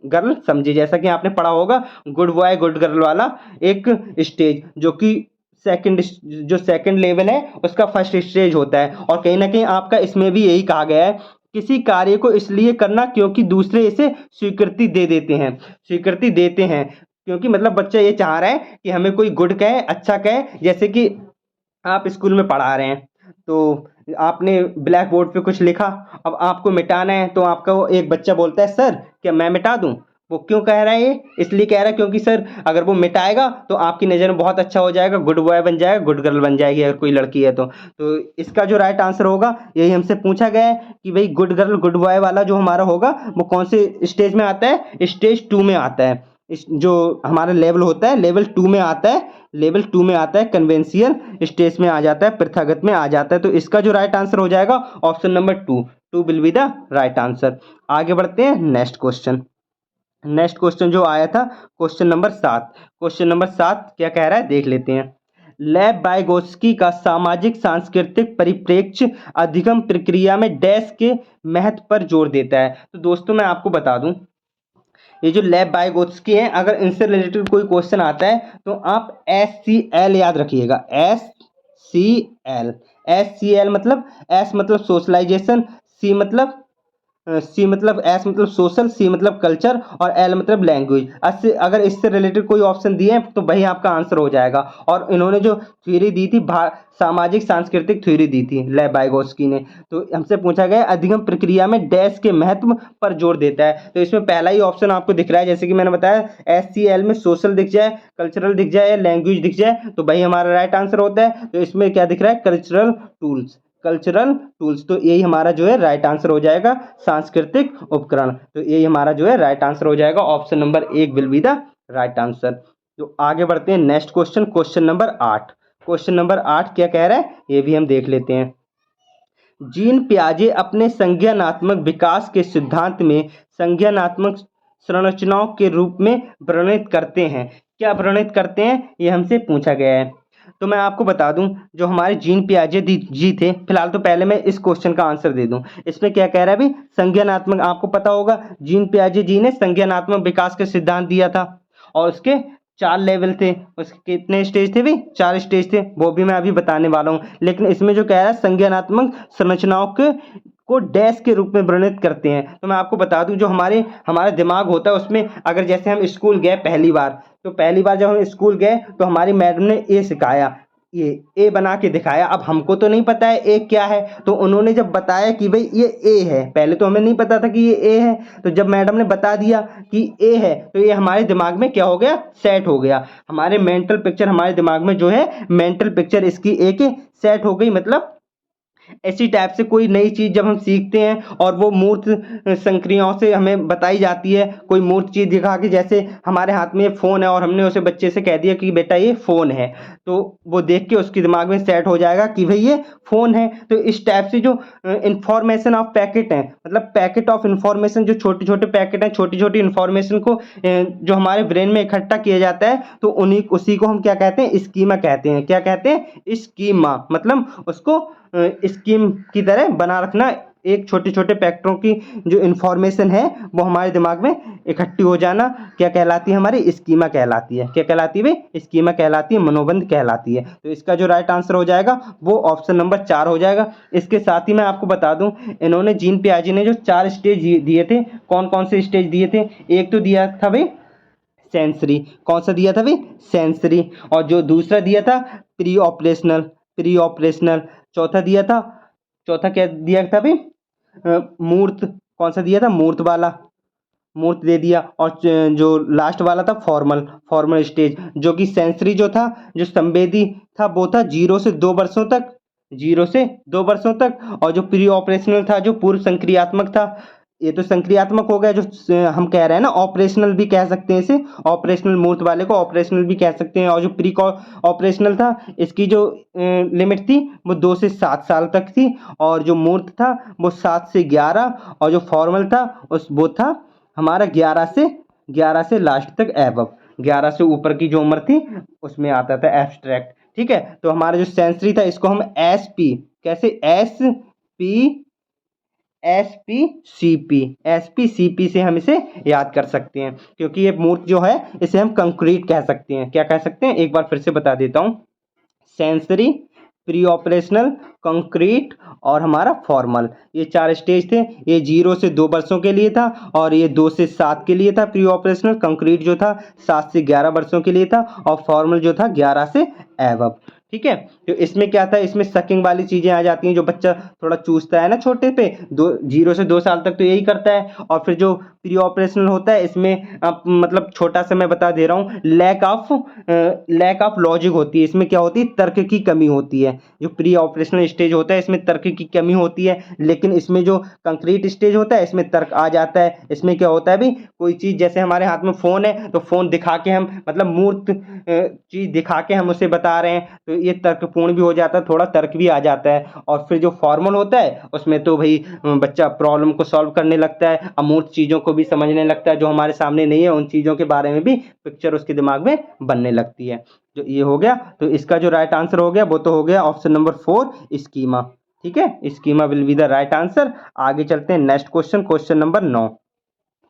गर्ल समझे। जैसा कि आपने पढ़ा होगा गुड बॉय गुड गर्ल वाला एक स्टेज, जो कि सेकंड लेवल है उसका फर्स्ट स्टेज होता है। और कहीं ना कहीं आपका इसमें भी यही कहा गया है, किसी कार्य को इसलिए करना क्योंकि दूसरे इसे स्वीकृति देते हैं। क्योंकि मतलब बच्चा ये चाह रहा है कि हमें कोई गुड कहे, अच्छा कहे। जैसे कि आप स्कूल में पढ़ा रहे हैं तो आपने ब्लैक बोर्ड पे कुछ लिखा, अब आपको मिटाना है, तो आपका वो एक बच्चा बोलता है सर क्या मैं मिटा दूं। वो क्यों कह रहा है? ये इसलिए कह रहा है क्योंकि सर अगर वो मिटाएगा तो आपकी नज़र में बहुत अच्छा हो जाएगा, गुड बॉय बन जाएगा, गुड गर्ल बन जाएगी अगर कोई लड़की है तो इसका जो राइट आंसर होगा, यही हमसे पूछा गया है कि भाई गुड गर्ल गुड बॉय वाला जो हमारा होगा वो कौन से स्टेज में आता है? स्टेज 2 में आता है। जो हमारा लेवल होता है लेवल 2 में आता है, लेवल 2 में आता है, कन्वेंशियल स्टेज में आ जाता है, प्रथागत में आ जाता है। तो इसका जो राइट आंसर हो जाएगा option number 2 will be the right answer. आगे बढ़ते हैं नेक्स्ट क्वेश्चन। नेक्स्ट क्वेश्चन जो आया था क्वेश्चन नंबर 7। क्वेश्चन नंबर 7 क्या कह रहा है देख लेते हैं। लेव वाइगोत्स्की का सामाजिक सांस्कृतिक परिप्रेक्ष्य अधिगम प्रक्रिया में डैश के महत्व पर जोर देता है। तो दोस्तों मैं आपको बता दूं, ये जो लेव वाइगोत्स्की हैं, अगर इनसे रिलेटेड कोई क्वेश्चन आता है तो आप SCL याद रखिएगा। SCL, SCL मतलब S मतलब सोशलाइजेशन, एस मतलब सोशल, सी मतलब कल्चर और एल मतलब लैंग्वेज। अगर इससे रिलेटेड कोई ऑप्शन दिए हैं तो वही आपका आंसर हो जाएगा। और इन्होंने जो थ्योरी दी थी सामाजिक सांस्कृतिक थ्योरी दी थी लेव वाइगोत्स्की ने। तो हमसे पूछा गया अधिगम प्रक्रिया में डैश के महत्व पर जोर देता है। तो इसमें पहला ही ऑप्शन आपको दिख रहा है, जैसे कि मैंने बताया SCL में सोशल दिख जाए, कल्चरल दिख जाए या लैंग्वेज दिख जाए तो वही हमारा राइट आंसर होता है। तो इसमें क्या दिख रहा है? Cultural tools. तो यही हमारा जो है राइट आंसर हो जाएगा, सांस्कृतिक उपकरण। तो यही हमारा जो है राइट आंसर हो जाएगा, option number 1 will be the right answer. तो आगे बढ़ते हैं next question, question number 8। Question number 8 क्या कह रहा है ये भी हम देख लेते हैं। जीन पियाजे अपने संज्ञानात्मक विकास के सिद्धांत में संज्ञानात्मक संरचनाओं के रूप में वर्णित करते हैं। क्या वर्णित करते हैं ये हमसे पूछा गया है। तो मैं आपको बता दूं, जो हमारे जीन पियाजे जी थे, फिलहाल तो पहले मैं इस क्वेश्चन का आंसर दे दूं। इसमें क्या कह रहा है भाई? संज्ञानात्मक, आपको पता होगा जीन पियाजे जी ने संज्ञानात्मक विकास का सिद्धांत दिया था और उसके 4 लेवल थे। उसके कितने स्टेज थे भाई? 4 स्टेज थे, वो भी मैं अभी बताने वाला हूँ। लेकिन इसमें जो कह रहा है संज्ञानात्मक संरचनाओं को डैश के रूप में वर्णित करते हैं। तो मैं आपको बता दूं, जो हमारा दिमाग होता है उसमें, अगर जैसे हम स्कूल गए पहली बार, तो पहली बार जब हम स्कूल गए तो हमारी मैडम ने ए सिखाया, ये ए बना के दिखाया। अब हमको तो नहीं पता है ए क्या है, तो उन्होंने जब बताया कि भाई ये ए है, पहले तो हमें नहीं पता था कि ये ए है, तो जब मैडम ने बता दिया कि ए है तो ये हमारे दिमाग में क्या हो गया? सेट हो गया। हमारे मेंटल पिक्चर, हमारे दिमाग में जो है मेंटल पिक्चर इसकी ए के सेट हो गई। मतलब ऐसी टाइप से कोई नई चीज़ जब हम सीखते हैं और वो मूर्त संक्रियाओं से हमें बताई जाती है, कोई मूर्त चीज़ दिखा के, जैसे हमारे हाथ में फ़ोन है और हमने उसे बच्चे से कह दिया कि बेटा ये फ़ोन है, तो वो देख के उसके दिमाग में सेट हो जाएगा कि भाई ये फ़ोन है। तो इस टाइप से जो इंफॉर्मेशन ऑफ पैकेट हैं, मतलब पैकेट ऑफ इंफॉर्मेशन, जो छोटे छोटे पैकेट हैं, छोटी छोटी इंफॉर्मेशन को जो हमारे ब्रेन में इकट्ठा किया जाता है, तो उन्हीं उसी को हम क्या कहते हैं, स्कीमा कहते हैं। क्या कहते हैं, स्कीमा, मतलब उसको स्कीम की तरह बना रखना, एक छोटे छोटे पैकेटों की जो इंफॉर्मेशन है वो हमारे दिमाग में इकट्ठी हो जाना, क्या कहलाती है, हमारी स्कीमा कहलाती है। क्या कहलाती है भाई, स्कीमा कहलाती है, मनोबंध कहलाती है। तो इसका जो राइट आंसर हो जाएगा वो ऑप्शन नंबर 4 हो जाएगा। इसके साथ ही मैं आपको बता दूं, इन्होंने जीन पियाजे ने जो 4 स्टेज दिए थे, कौन कौन से स्टेज दिए थे, एक तो दिया था भाई सेंसरी, कौन सा दिया था भाई, सेंसरी, और जो दूसरा दिया था प्री ऑपरेशनल, प्री ऑपरेशनल, चौथा दिया था, चौथा क्या दिया था भाई, मूर्त, कौन सा दिया था, मूर्त वाला, मूर्त दे दिया, और जो लास्ट वाला था फॉर्मल, फॉर्मल स्टेज, जो कि सेंसरी जो था, जो संवेदी था, वो था 0 से 2 वर्षों तक, 0 से 2 वर्षों तक, और जो प्री ऑपरेशनल था, जो पूर्व संक्रियात्मक था, ये तो संक्रियात्मक हो गया, जो हम कह रहे हैं ना ऑपरेशनल भी कह सकते हैं इसे, ऑपरेशनल मूर्त वाले को ऑपरेशनल भी कह सकते हैं। और जो प्री ऑपरेशनल था, इसकी जो लिमिट थी वो 2 से 7 साल तक थी, और जो मूर्त था वो 7 से 11, और जो फॉर्मल था उस वो था हमारा 11 से लास्ट तक एबव, 11 से ऊपर की जो उम्र थी उसमें आता था एब्स्ट्रैक्ट। ठीक है, तो हमारा जो सेंसरी था इसको हम एस पी, कैसे, एस पी सी पी से हम इसे याद कर सकते हैं, क्योंकि ये मूर्त जो है इसे हम कंक्रीट कह सकते हैं। क्या कह सकते हैं, एक बार फिर से बता देता हूँ, सेंसरी, प्री ऑपरेशनल, कंक्रीट और हमारा फॉर्मल, ये 4 स्टेज थे। ये 0 से 2 वर्षों के लिए था, और ये 2 से 7 के लिए था प्री ऑपरेशनल, कंक्रीट जो था 7 से 11 वर्षों के लिए था, और फॉर्मल जो था 11 से एबव। ठीक है, तो इसमें क्या था, इसमें सकिंग वाली चीजें आ जाती हैं, जो बच्चा थोड़ा चूसता है ना छोटे पे, 0 से 2 साल तक तो यही करता है। और फिर जो प्री ऑपरेशनल होता है इसमें मतलब छोटा सा मैं बता दे रहा हूँ, लैक ऑफ लॉजिक होती है, इसमें क्या होती है, तर्क की कमी होती है। जो प्री ऑपरेशनल स्टेज होता है इसमें तर्क की कमी होती है, लेकिन इसमें जो कंक्रीट स्टेज होता है इसमें तर्क आ जाता है। इसमें क्या होता है भाई, कोई चीज़ जैसे हमारे हाथ में फ़ोन है, तो फ़ोन दिखा के हम, मतलब मूर्त चीज़ दिखा के हम उसे बता रहे हैं, तो ये तर्कपूर्ण भी हो जाता है, थोड़ा तर्क भी आ जाता है। और फिर जो फॉर्मल होता है उसमें तो भाई बच्चा प्रॉब्लम को सॉल्व करने लगता है, अमूर्त चीज़ों को भी समझने लगता है, जो हमारे सामने नहीं है उन चीज़ों के बारे में भी पिक्चर उसके दिमाग में बनने लगती है। जो ये हो गया, तो इसका जो राइट आंसर हो गया वो तो हो गया ऑप्शन नंबर 4, स्कीमा। ठीक है, schema will be the right answer. आगे चलते हैं next question, question number 9।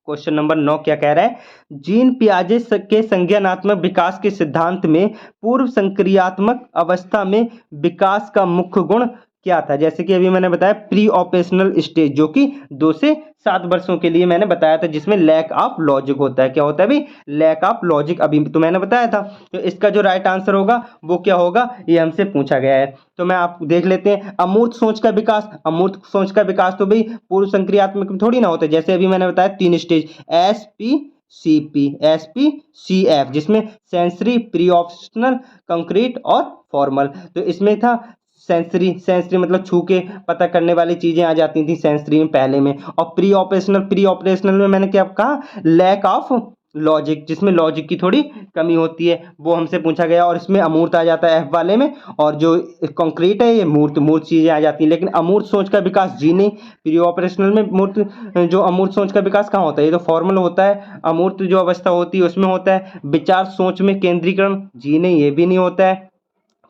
Question number 9 क्या कह रहा है, जीन पियाजे के संज्ञानात्मक विकास के सिद्धांत में पूर्व संक्रियात्मक अवस्था में विकास का मुख्य गुण क्या था। जैसे कि अभी मैंने बताया प्री ऑपरेशनल स्टेज, जो कि 2 से 7 वर्षों के लिए मैंने बताया था, जिसमें लैक ऑफ लॉजिक होता है। क्या होता है भाई, लैक ऑफ लॉजिक, अभी तो मैंने बताया था। तो इसका जो राइट आंसर होगा वो क्या होगा, ये हमसे पूछा गया है। तो मैं आप देख लेते हैं, अमूर्त सोच का विकास, अमूर्त सोच का विकास तो भाई पूर्व संक्रियात्मक में थोड़ी ना होता है। जैसे अभी मैंने बताया 3 stage, S P C F, जिसमें सेंसरी, प्री ऑपरेशनल, कंक्रीट और फॉर्मल। तो इसमें था सेंसरी, सेंसरी मतलब छू के पता करने वाली चीजें आ जाती थी सेंसरी में पहले में। और प्री ऑपरेशनल में मैंने क्या कहा, लैक ऑफ लॉजिक, जिसमें लॉजिक की थोड़ी कमी होती है, वो हमसे पूछा गया। और इसमें अमूर्त आ जाता है एफ वाले में, और जो कंक्रीट है ये मूर्त, मूर्त चीजें आ जाती हैं। लेकिन अमूर्त सोच का विकास जी नहीं, प्री ऑपरेशनल में मूर्त, जो अमूर्त सोच का विकास कहाँ होता है, ये तो फॉर्मल होता है। अमूर्त जो अवस्था होती है उसमें होता है विचार सोच में केंद्रीकरण, जी नहीं, ये भी नहीं होता है।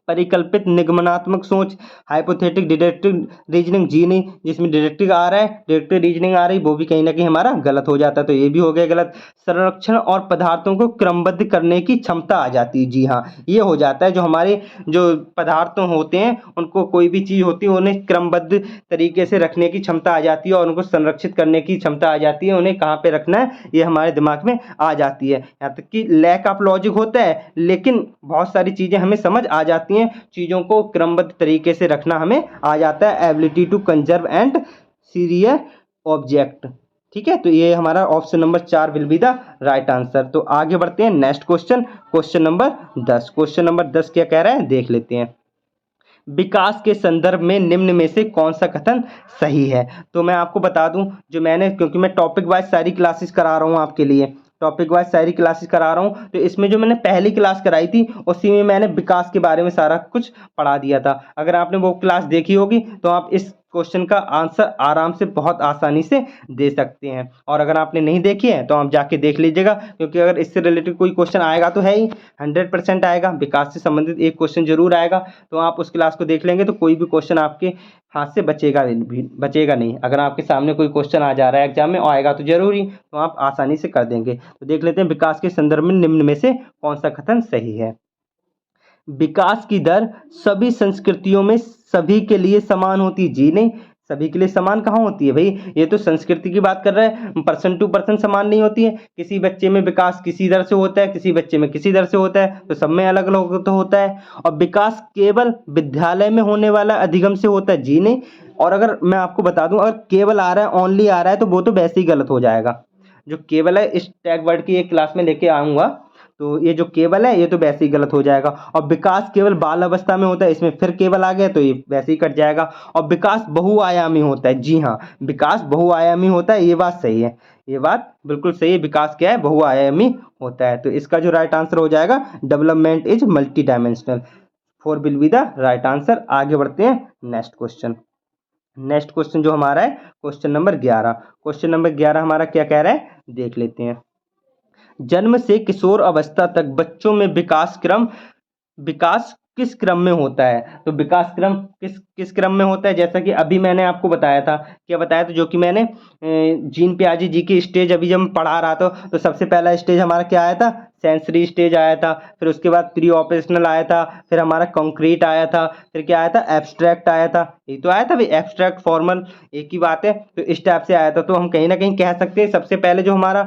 परिकल्पित निगमनात्मक सोच, हाइपोथेटिक डिडक्टिव रीजनिंग, जी नहीं, जिसमें डिडक्टिव आ रहा है, डिडक्टिव रीजनिंग आ रही, वो भी कहीं ना कहीं हमारा गलत हो जाता है, तो ये भी हो गया गलत। संरक्षण और पदार्थों को क्रमबद्ध करने की क्षमता आ जाती है, जी हाँ, ये हो जाता है। जो हमारे जो पदार्थ होते हैं उनको, कोई भी चीज़ होती है उन्हें क्रमबद्ध तरीके से रखने की क्षमता आ जाती है, और उनको संरक्षित करने की क्षमता आ जाती है, उन्हें कहाँ पे रखना है ये हमारे दिमाग में आ जाती है। यहाँ तक कि लैक ऑफ लॉजिक होता है, लेकिन बहुत सारी चीज़ें हमें समझ आ जाती हैं, चीज़ों को क्रमबद्ध तरीके से रखना हमें आ जाता है। Ability to conserve and serial object. ठीक है, तो ये हमारा option number 4 will be the right answer. तो आगे बढ़ते हैं next question, question number 10। Question number 10 क्या कह रहा है देख लेते हैं। विकास के संदर्भ में निम्न में से कौन सा कथन सही है। तो मैं आपको बता दूं, जो मैंने, क्योंकि मैं टॉपिक वाइज सारी क्लासेस करा रहा हूं आपके लिए, टॉपिक वाइज सारी क्लासेस करा रहा हूं, तो इसमें जो मैंने पहली क्लास कराई थी उसी में मैंने विकास के बारे में सारा कुछ पढ़ा दिया था। अगर आपने वो क्लास देखी होगी तो आप इस क्वेश्चन का आंसर आराम से बहुत आसानी से दे सकते हैं। और अगर आपने नहीं देखी है तो आप जाके देख लीजिएगा, क्योंकि अगर इससे रिलेटेड कोई क्वेश्चन आएगा तो है ही, 100% आएगा, विकास से संबंधित एक क्वेश्चन जरूर आएगा। तो आप उस क्लास को देख लेंगे तो कोई भी क्वेश्चन आपके हाथ से बचेगा नहीं। अगर आपके सामने कोई क्वेश्चन आ जा रहा है एग्जाम में, और आएगा तो जरूर ही, तो आप आसानी से कर देंगे। तो देख लेते हैं, विकास के संदर्भ में निम्न में से कौन सा कथन सही है। विकास की दर सभी संस्कृतियों में सभी के लिए समान होती है। जी नहीं, सभी के लिए समान कहाँ होती है भाई, ये तो संस्कृति की बात कर रहा है, पर्सन टू पर्सन समान नहीं होती है। किसी बच्चे में विकास किसी दर से होता है, किसी बच्चे में किसी दर से होता है, तो सब में अलग अलग तो होता है। और विकास केवल विद्यालय में होने वाला अधिगम से होता है। जी नहीं, और अगर मैं आपको बता दूं, अगर केवल आ रहा है, ओनली आ रहा है, तो वो तो वैसे ही गलत हो जाएगा। जो केवल है, इस टैग वर्ड की एक क्लास में लेके आऊंगा, तो ये जो केवल है ये तो वैसे ही गलत हो जाएगा। और विकास केवल बाल अवस्था में होता है, इसमें फिर केवल आ गया तो ये वैसे ही कट जाएगा। और विकास बहुआयामी होता है। जी हाँ, विकास बहुआयामी होता है, ये बात सही है, ये बात बिल्कुल सही है। विकास क्या है, बहुआयामी होता है। तो इसका जो राइट आंसर हो जाएगा, development is multi dimensional, 4 will be the right answer. आगे बढ़ते हैं नेक्स्ट क्वेश्चन। नेक्स्ट क्वेश्चन जो हमारा है क्वेश्चन नंबर 11। क्वेश्चन नंबर 11 हमारा क्या कह रहा है, देख लेते हैं। जन्म से किशोर अवस्था तक बच्चों में विकास किस क्रम में होता है। तो विकास क्रम किस क्रम में होता है, जैसा कि अभी मैंने आपको बताया था। क्या बताया था, जो कि मैंने जीन पियाजे जी की स्टेज अभी जब मैं पढ़ा रहा था, तो सबसे पहला स्टेज हमारा क्या आया था, सेंसरी स्टेज आया था। फिर उसके बाद प्री ऑपरेशनल आया था, फिर हमारा कॉन्क्रीट आया था, फिर क्या आया था, एब्स्ट्रैक्ट आया था। ये तो आया था भाई, एब्स्ट्रैक्ट फॉर्मल एक ही बात है। तो इस टाइप से आया था। तो हम कहीं ना कहीं कह सकते हैं सबसे पहले जो हमारा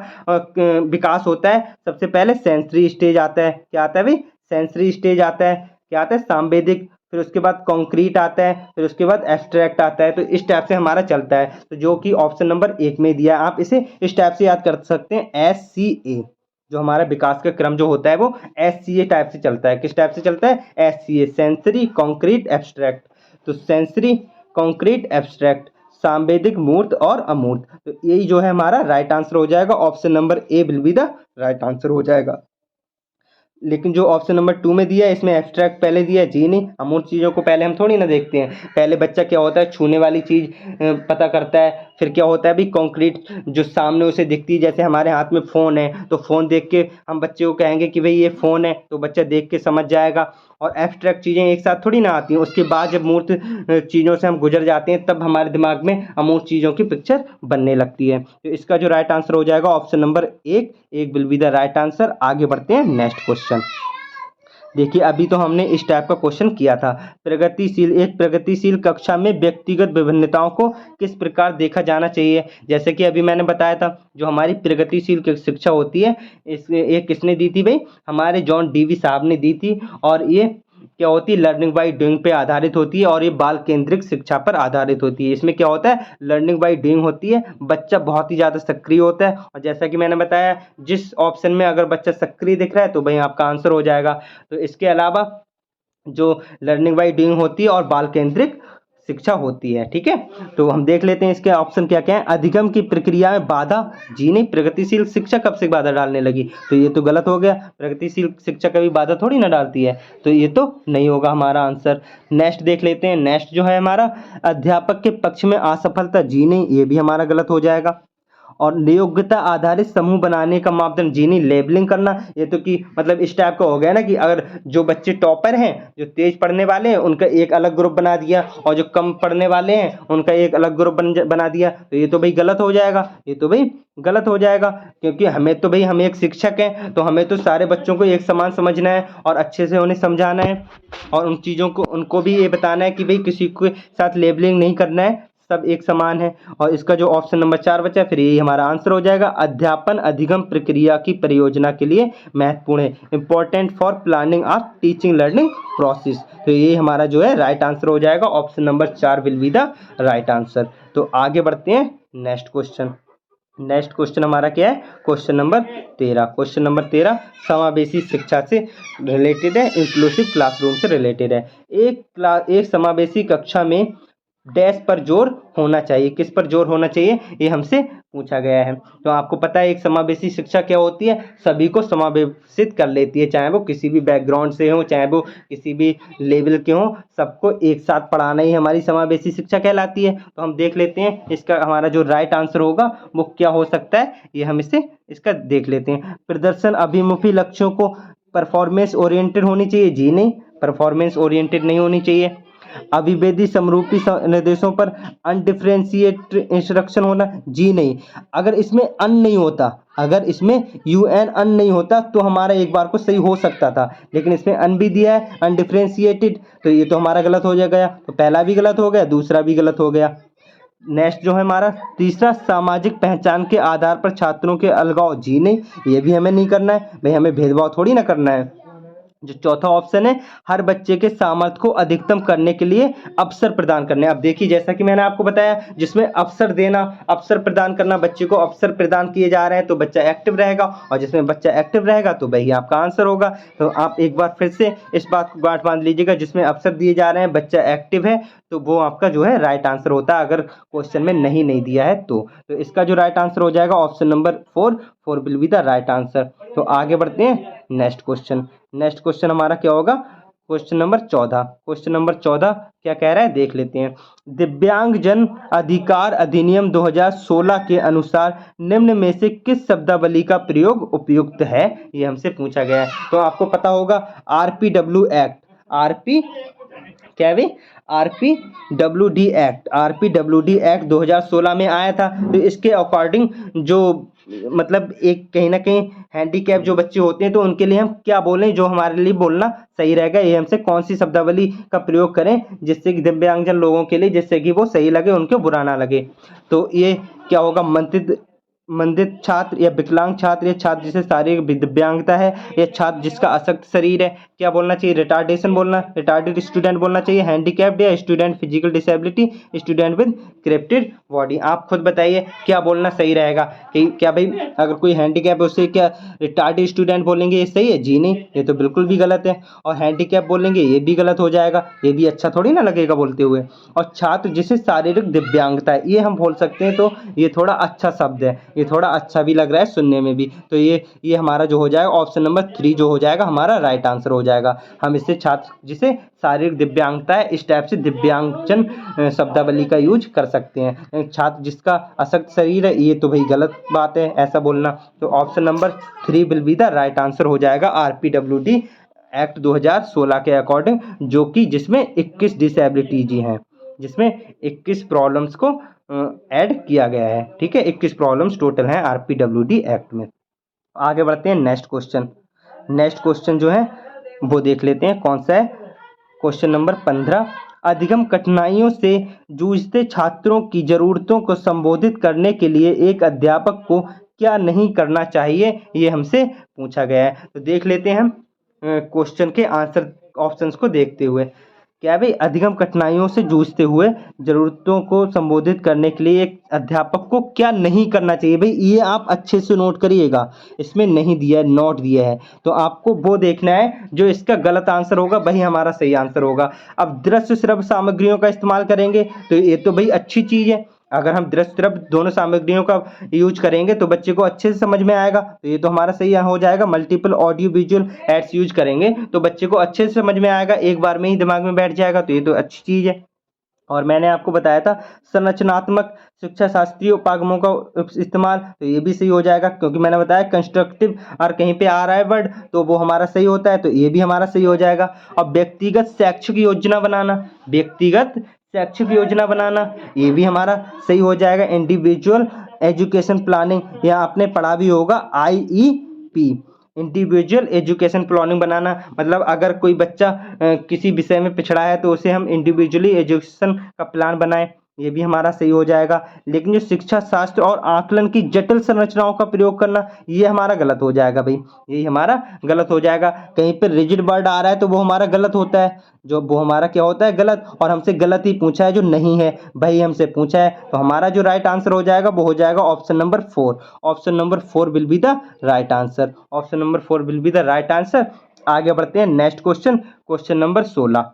विकास होता है, सबसे पहले सेंसरी स्टेज आता है। क्या आता है भाई, सेंसरी स्टेज आता है। क्या आता है, सांवेदिक। फिर उसके बाद कॉन्क्रीट आता है, फिर उसके बाद एब्स्ट्रैक्ट आता है। तो इस टाइप से हमारा चलता है, तो जो कि ऑप्शन नंबर 1 में दिया है। आप इसे इस टाइप से याद कर सकते हैं, SCA। जो हमारा विकास का क्रम जो होता है वो SCA टाइप से चलता है। किस टाइप से चलता है, SCA, सेंसरी, कॉन्क्रीट, एब्स्ट्रैक्ट। तो सेंसरी, कॉन्क्रीट, एब्स्ट्रैक्ट, सांवेदिक, मूर्त और अमूर्त। तो यही जो है हमारा राइट आंसर हो जाएगा। Option number A will be the right answer हो जाएगा। लेकिन जो ऑप्शन नंबर 2 में दिया है, इसमें एब्स्ट्रैक्ट पहले दिया है। जी नहीं, अमूर्त चीज़ों को पहले हम थोड़ी ना देखते हैं। पहले बच्चा क्या होता है, छूने वाली चीज़ पता करता है। फिर क्या होता है भाई, कॉन्क्रीट जो सामने उसे दिखती है, जैसे हमारे हाथ में फ़ोन है, तो फ़ोन देख के हम बच्चे को कहेंगे कि भाई ये फ़ोन है, तो बच्चा देख के समझ जाएगा। और एब्स्ट्रैक्ट चीज़ें एक साथ थोड़ी ना आती हैं। उसके बाद जब मूर्त चीज़ों से हम गुजर जाते हैं, तब हमारे दिमाग में अमूर्त चीज़ों की पिक्चर बनने लगती है। तो इसका जो राइट आंसर हो जाएगा option number 1 will be the right answer. आगे बढ़ते हैं नेक्स्ट क्वेश्चन। देखिए, अभी तो हमने इस टाइप का क्वेश्चन किया था। एक प्रगतिशील कक्षा में व्यक्तिगत विभिन्नताओं को किस प्रकार देखा जाना चाहिए। जैसे कि अभी मैंने बताया था, जो हमारी प्रगतिशील शिक्षा होती है, ये किसने दी थी भाई, हमारे जॉन डीवी साहब ने दी थी। और ये क्या होती है, लर्निंग बाय डूइंग पे आधारित होती है, और ये बाल केंद्रित शिक्षा पर आधारित होती है। इसमें क्या होता है, लर्निंग बाय डूइंग होती है, बच्चा बहुत ही ज़्यादा सक्रिय होता है। और जैसा कि मैंने बताया, जिस ऑप्शन में अगर बच्चा सक्रिय दिख रहा है तो भाई आपका आंसर हो जाएगा। तो इसके अलावा जो लर्निंग बाय डूइंग होती है और बाल केंद्रित शिक्षा होती है, ठीक है। तो हम देख लेते हैं इसके ऑप्शन क्या क्या है। अधिगम की प्रक्रिया में बाधा। जी नहीं, प्रगतिशील शिक्षा कब से बाधा डालने लगी, तो ये तो गलत हो गया। प्रगतिशील शिक्षा कभी बाधा थोड़ी ना डालती है, तो ये तो नहीं होगा हमारा आंसर। नेक्स्ट देख लेते हैं। नेक्स्ट जो है हमारा, अध्यापक के पक्ष में असफलता। जी नहीं, ये भी हमारा गलत हो जाएगा। और योग्यता आधारित समूह बनाने का मापदंड। जी नहीं, लेबलिंग करना, ये तो कि मतलब इस टाइप का हो गया ना, कि अगर जो बच्चे टॉपर हैं, जो तेज पढ़ने वाले हैं, उनका एक अलग ग्रुप बना दिया, और जो कम पढ़ने वाले हैं उनका एक अलग ग्रुप बना दिया। तो ये तो भाई गलत हो जाएगा, ये तो भाई गलत हो जाएगा। क्योंकि हम एक शिक्षक हैं, तो हमें तो सारे बच्चों को एक समान समझना है और अच्छे से उन्हें समझाना है, और उन चीज़ों को उनको भी ये बताना है कि भाई किसी के साथ लेबलिंग नहीं करना है, सब एक समान है। और इसका जो ऑप्शन नंबर 4 बचा है, फिर यही हमारा आंसर हो जाएगा। अध्यापन अधिगम प्रक्रिया की परियोजना के लिए महत्वपूर्ण है, important for planning of teaching learning process. तो ये हमारा जो है राइट आंसर हो जाएगा। Option number 4 will be the right answer. तो आगे बढ़ते हैं नेक्स्ट क्वेश्चन। नेक्स्ट क्वेश्चन हमारा क्या है, क्वेश्चन नंबर 13। क्वेश्चन नंबर 13 समावेशी शिक्षा से रिलेटेड है, इंक्लूसिव क्लासरूम से रिलेटेड है। एक समावेशी कक्षा में डैश पर जोर होना चाहिए। किस पर जोर होना चाहिए, ये हमसे पूछा गया है। तो आपको पता है एक समावेशी शिक्षा क्या होती है, सभी को समावेशित कर लेती है, चाहे वो किसी भी बैकग्राउंड से हो, चाहे वो किसी भी लेवल के हो, सबको एक साथ पढ़ाना ही हमारी समावेशी शिक्षा कहलाती है। तो हम देख लेते हैं इसका हमारा जो राइट आंसर होगा वो क्या हो सकता है, ये हम इसे इसका देख लेते हैं। प्रदर्शन अभिमुखी लक्ष्यों को परफॉर्मेंस ओरिएंटेड होनी चाहिए, जी नहीं, परफॉर्मेंस ओरिएंटेड नहीं होनी चाहिए। अभिवेदी समरूपी निर्देशों पर अनडिफरेंशिएट इंस्ट्रक्शन होना, जी नहीं। अगर इसमें अन नहीं होता, अगर इसमें UN अन नहीं होता तो हमारा एक बार को सही हो सकता था, लेकिन इसमें अन भी दिया है, अनडिफरेंशिएटेड, तो ये तो हमारा गलत हो जाएगा। तो पहला भी गलत हो गया, दूसरा भी गलत हो गया। नेक्स्ट जो है हमारा तीसरा, सामाजिक पहचान के आधार पर छात्रों के अलगाव, जी नहीं, ये भी हमें नहीं करना है भाई, हमें भेदभाव थोड़ी ना करना है। जो चौथा ऑप्शन है, हर बच्चे के सामर्थ्य को अधिकतम करने के लिए अवसर प्रदान करने। अब देखिए जैसा कि मैंने आपको बताया, जिसमें अवसर देना, अवसर प्रदान करना, बच्चे को अवसर प्रदान किए जा रहे हैं तो बच्चा एक्टिव रहेगा, और जिसमें बच्चा एक्टिव रहेगा तो वही आपका आंसर होगा। तो आप एक बार फिर से इस बात को गांठ बांध लीजिएगा, जिसमें अवसर दिए जा रहे हैं, बच्चा एक्टिव है, तो वो आपका जो है राइट आंसर होता है, अगर क्वेश्चन में नहीं दिया है तो इसका जो राइट आंसर हो जाएगा option number 4 will be the right answer. तो आगे बढ़ते हैं नेक्स्ट क्वेश्चन। नेक्स्ट क्वेश्चन हमारा क्या होगा, क्वेश्चन नंबर 14। क्वेश्चन नंबर 14 क्या कह रहा है, देख लेते हैं। दिव्यांग जन अधिकार अधिनियम 2016 के अनुसार निम्न में से किस शब्दावली का प्रयोग उपयुक्त है, ये हमसे पूछा गया है। तो आपको पता होगा RPW एक्ट, आरपी क्या है, RPWD एक्ट, RPWD एक्ट 2016 में आया था। तो इसके अकॉर्डिंग जो मतलब एक कहीं ना कहीं हैंडीकैप जो बच्चे होते हैं, तो उनके लिए हम क्या बोलें, जो हमारे लिए बोलना सही रहेगा, ये हमसे कौन सी शब्दावली का प्रयोग करें जिससे कि दिव्यांगजन लोगों के लिए, जिससे कि वो सही लगे, उनको बुरा ना लगे। तो ये क्या होगा, मंदित छात्र या विकलांग छात्र, या छात्र जिसे शारीरिक दिव्यांगता है, या छात्र जिसका अशक्त शरीर है, क्या बोलना चाहिए, रिटार्डेशन बोलना, रिटार्डेड स्टूडेंट बोलना चाहिए, हैंडीकैप्ड या student physical disability, student with crippled body. आप खुद बताइए क्या बोलना सही रहेगा, कि क्या भाई अगर कोई हैंडीकैप है उसे क्या रिटार्डेड स्टूडेंट बोलेंगे, ये सही है, जी नहीं, ये तो बिल्कुल भी गलत है। और हैंडीकैप बोलेंगे, ये भी गलत हो जाएगा, ये भी अच्छा थोड़ी ना लगेगा बोलते हुए। और छात्र जिसे शारीरिक दिव्यांगता है, ये हम बोल सकते हैं, तो ये थोड़ा अच्छा शब्द है, ये थोड़ा अच्छा भी लग रहा है सुनने में भी। तो ये हमारा जो हो जाएगा ऑप्शन नंबर 3 जो हो जाएगा हमारा राइट आंसर हो जाएगा। हम इससे छात्र जिसे शारीरिक दिव्यांगता है, इस टाइप से दिव्यांगजन शब्दावली का यूज कर सकते हैं। छात्र जिसका अशक्त शरीर है, ये तो भाई गलत बात है ऐसा बोलना। तो option number 3 will be the right answer हो जाएगा, RPWD एक्ट 2016 के अकॉर्डिंग, जो कि जिसमें 21 डिसेबिलिटीज हैं, जिसमें 21 प्रॉब्लम्स को ऐड किया गया है। ठीक है, 21 प्रॉब्लम्स टोटल हैं RPWD एक्ट में। आगे बढ़ते हैं नेक्स्ट क्वेश्चन। नेक्स्ट क्वेश्चन जो है वो देख लेते हैं कौन सा है, क्वेश्चन नंबर 15। अधिगम कठिनाइयों से जूझते छात्रों की जरूरतों को संबोधित करने के लिए एक अध्यापक को क्या नहीं करना चाहिए, ये हमसे पूछा गया है। तो देख लेते हैं हम क्वेश्चन के आंसर ऑप्शंस को देखते हुए। क्या भाई, अधिगम कठिनाइयों से जूझते हुए जरूरतों को संबोधित करने के लिए एक अध्यापक को क्या नहीं करना चाहिए, भाई ये आप अच्छे से नोट करिएगा, इसमें नहीं दिया है, नोट दिया है, तो आपको वो देखना है जो इसका गलत आंसर होगा वही हमारा सही आंसर होगा। अब दृश्य श्रव्य सामग्रियों का इस्तेमाल करेंगे तो ये तो भाई अच्छी चीज है, अगर हम दृश्य श्रव्य दोनों सामग्रियों का यूज करेंगे तो बच्चे को अच्छे से समझ में आएगा, तो ये तो हमारा सही हो जाएगा। Multiple audio visual aids use करेंगे तो बच्चे को अच्छे से समझ में आएगा, एक बार में ही दिमाग में बैठ जाएगा, तो ये तो अच्छी चीज है। और मैंने आपको बताया था संरचनात्मक शिक्षा शास्त्रीय उपागमों का इस्तेमाल, तो ये भी सही हो जाएगा, क्योंकि मैंने बताया कंस्ट्रक्टिव और कहीं पे आ रहा है वर्ड तो वो हमारा सही होता है, तो ये भी हमारा सही हो जाएगा। अब व्यक्तिगत शैक्षिक योजना बनाना, व्यक्तिगत शैक्षिक योजना बनाना, ये भी हमारा सही हो जाएगा। इंडिविजुअल एजुकेशन प्लानिंग, यहाँ आपने पढ़ा भी होगा IEP, इंडिविजुअल एजुकेशन प्लानिंग बनाना, मतलब अगर कोई बच्चा किसी विषय में पिछड़ा है तो उसे हम इंडिविजुअली एजुकेशन का प्लान बनाएं। ये भी हमारा सही हो जाएगा। लेकिन जो शिक्षा शास्त्र और आकलन की जटिल संरचनाओं का प्रयोग करना, ये हमारा गलत हो जाएगा भाई, यही हमारा गलत हो जाएगा। कहीं पर रिजिड वर्ड आ रहा है तो वो हमारा गलत होता है, जो वो हमारा क्या होता है, गलत। और हमसे गलत ही पूछा है, जो नहीं है भाई हमसे पूछा है, तो हमारा जो राइट आंसर हो जाएगा वो हो जाएगा option number 4। Option number 4 will be the right answer. Option number 4 will be the right answer. आगे बढ़ते हैं नेक्स्ट क्वेश्चन, क्वेश्चन नंबर 16।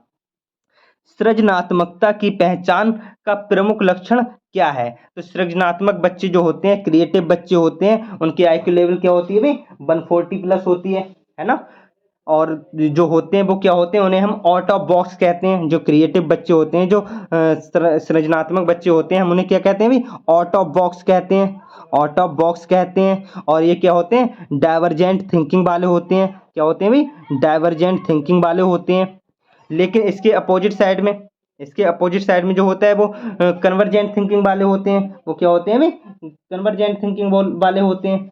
सृजनात्मकता की पहचान का प्रमुख लक्षण क्या है? तो सृजनात्मक बच्चे जो होते हैं, क्रिएटिव बच्चे होते हैं, उनकी IQ लेवल क्या होती है भाई, 140 प्लस होती है ना। और जो होते हैं वो क्या होते हैं, उन्हें हम आउट ऑफ बॉक्स कहते हैं। जो क्रिएटिव बच्चे होते हैं, जो सृजनात्मक बच्चे होते हैं, हम उन्हें क्या कहते हैं भाई, आउट ऑफ बॉक्स कहते हैं, आउट ऑफ बॉक्स कहते हैं। और ये क्या होते हैं, डाइवर्जेंट थिंकिंग वाले होते हैं। क्या होते हैं भाई, डाइवर्जेंट थिंकिंग वाले होते हैं। लेकिन इसके अपोजिट साइड में, इसके अपोजिट साइड में जो होता है वो कन्वर्जेंट थिंकिंग वाले होते हैं। वो क्या होते हैं भाई, कन्वर्जेंट थिंकिंग वाले होते हैं।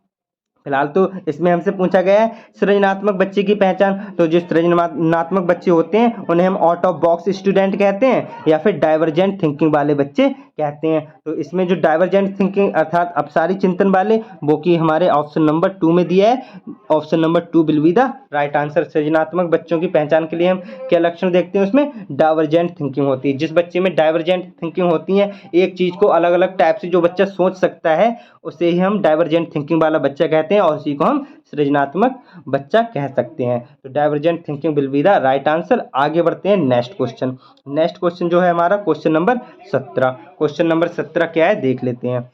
फिलहाल तो इसमें हमसे पूछा गया है सृजनात्मक बच्चे की पहचान। तो जो सृजनात्मक बच्चे होते हैं उन्हें हम आउट ऑफ बॉक्स स्टूडेंट कहते हैं, या फिर डाइवर्जेंट थिंकिंग वाले बच्चे कहते हैं। तो इसमें जो डाइवर्जेंट थिंकिंग अर्थात अपसारी चिंतन वाले, वो की हमारे ऑप्शन नंबर 2 में दिया है। Option number 2 will be the right answer. सृजनात्मक बच्चों की पहचान के लिए हम क्या लक्षण देखते हैं, उसमें डाइवर्जेंट थिंकिंग होती है। जिस बच्चे में डाइवर्जेंट थिंकिंग होती है, एक चीज को अलग अलग टाइप से जो बच्चा सोच सकता है, उसे ही हम डाइवर्जेंट थिंकिंग वाला बच्चा कहते हैं, और उसी को हम सृजनात्मक बच्चा कह सकते हैं। तो divergent thinking will be the right answer. आगे बढ़ते हैं नेक्स्ट क्वेश्चन। नेक्स्ट क्वेश्चन जो है हमारा क्वेश्चन नंबर 17। क्वेश्चन नंबर 17 क्या है देख लेते हैं।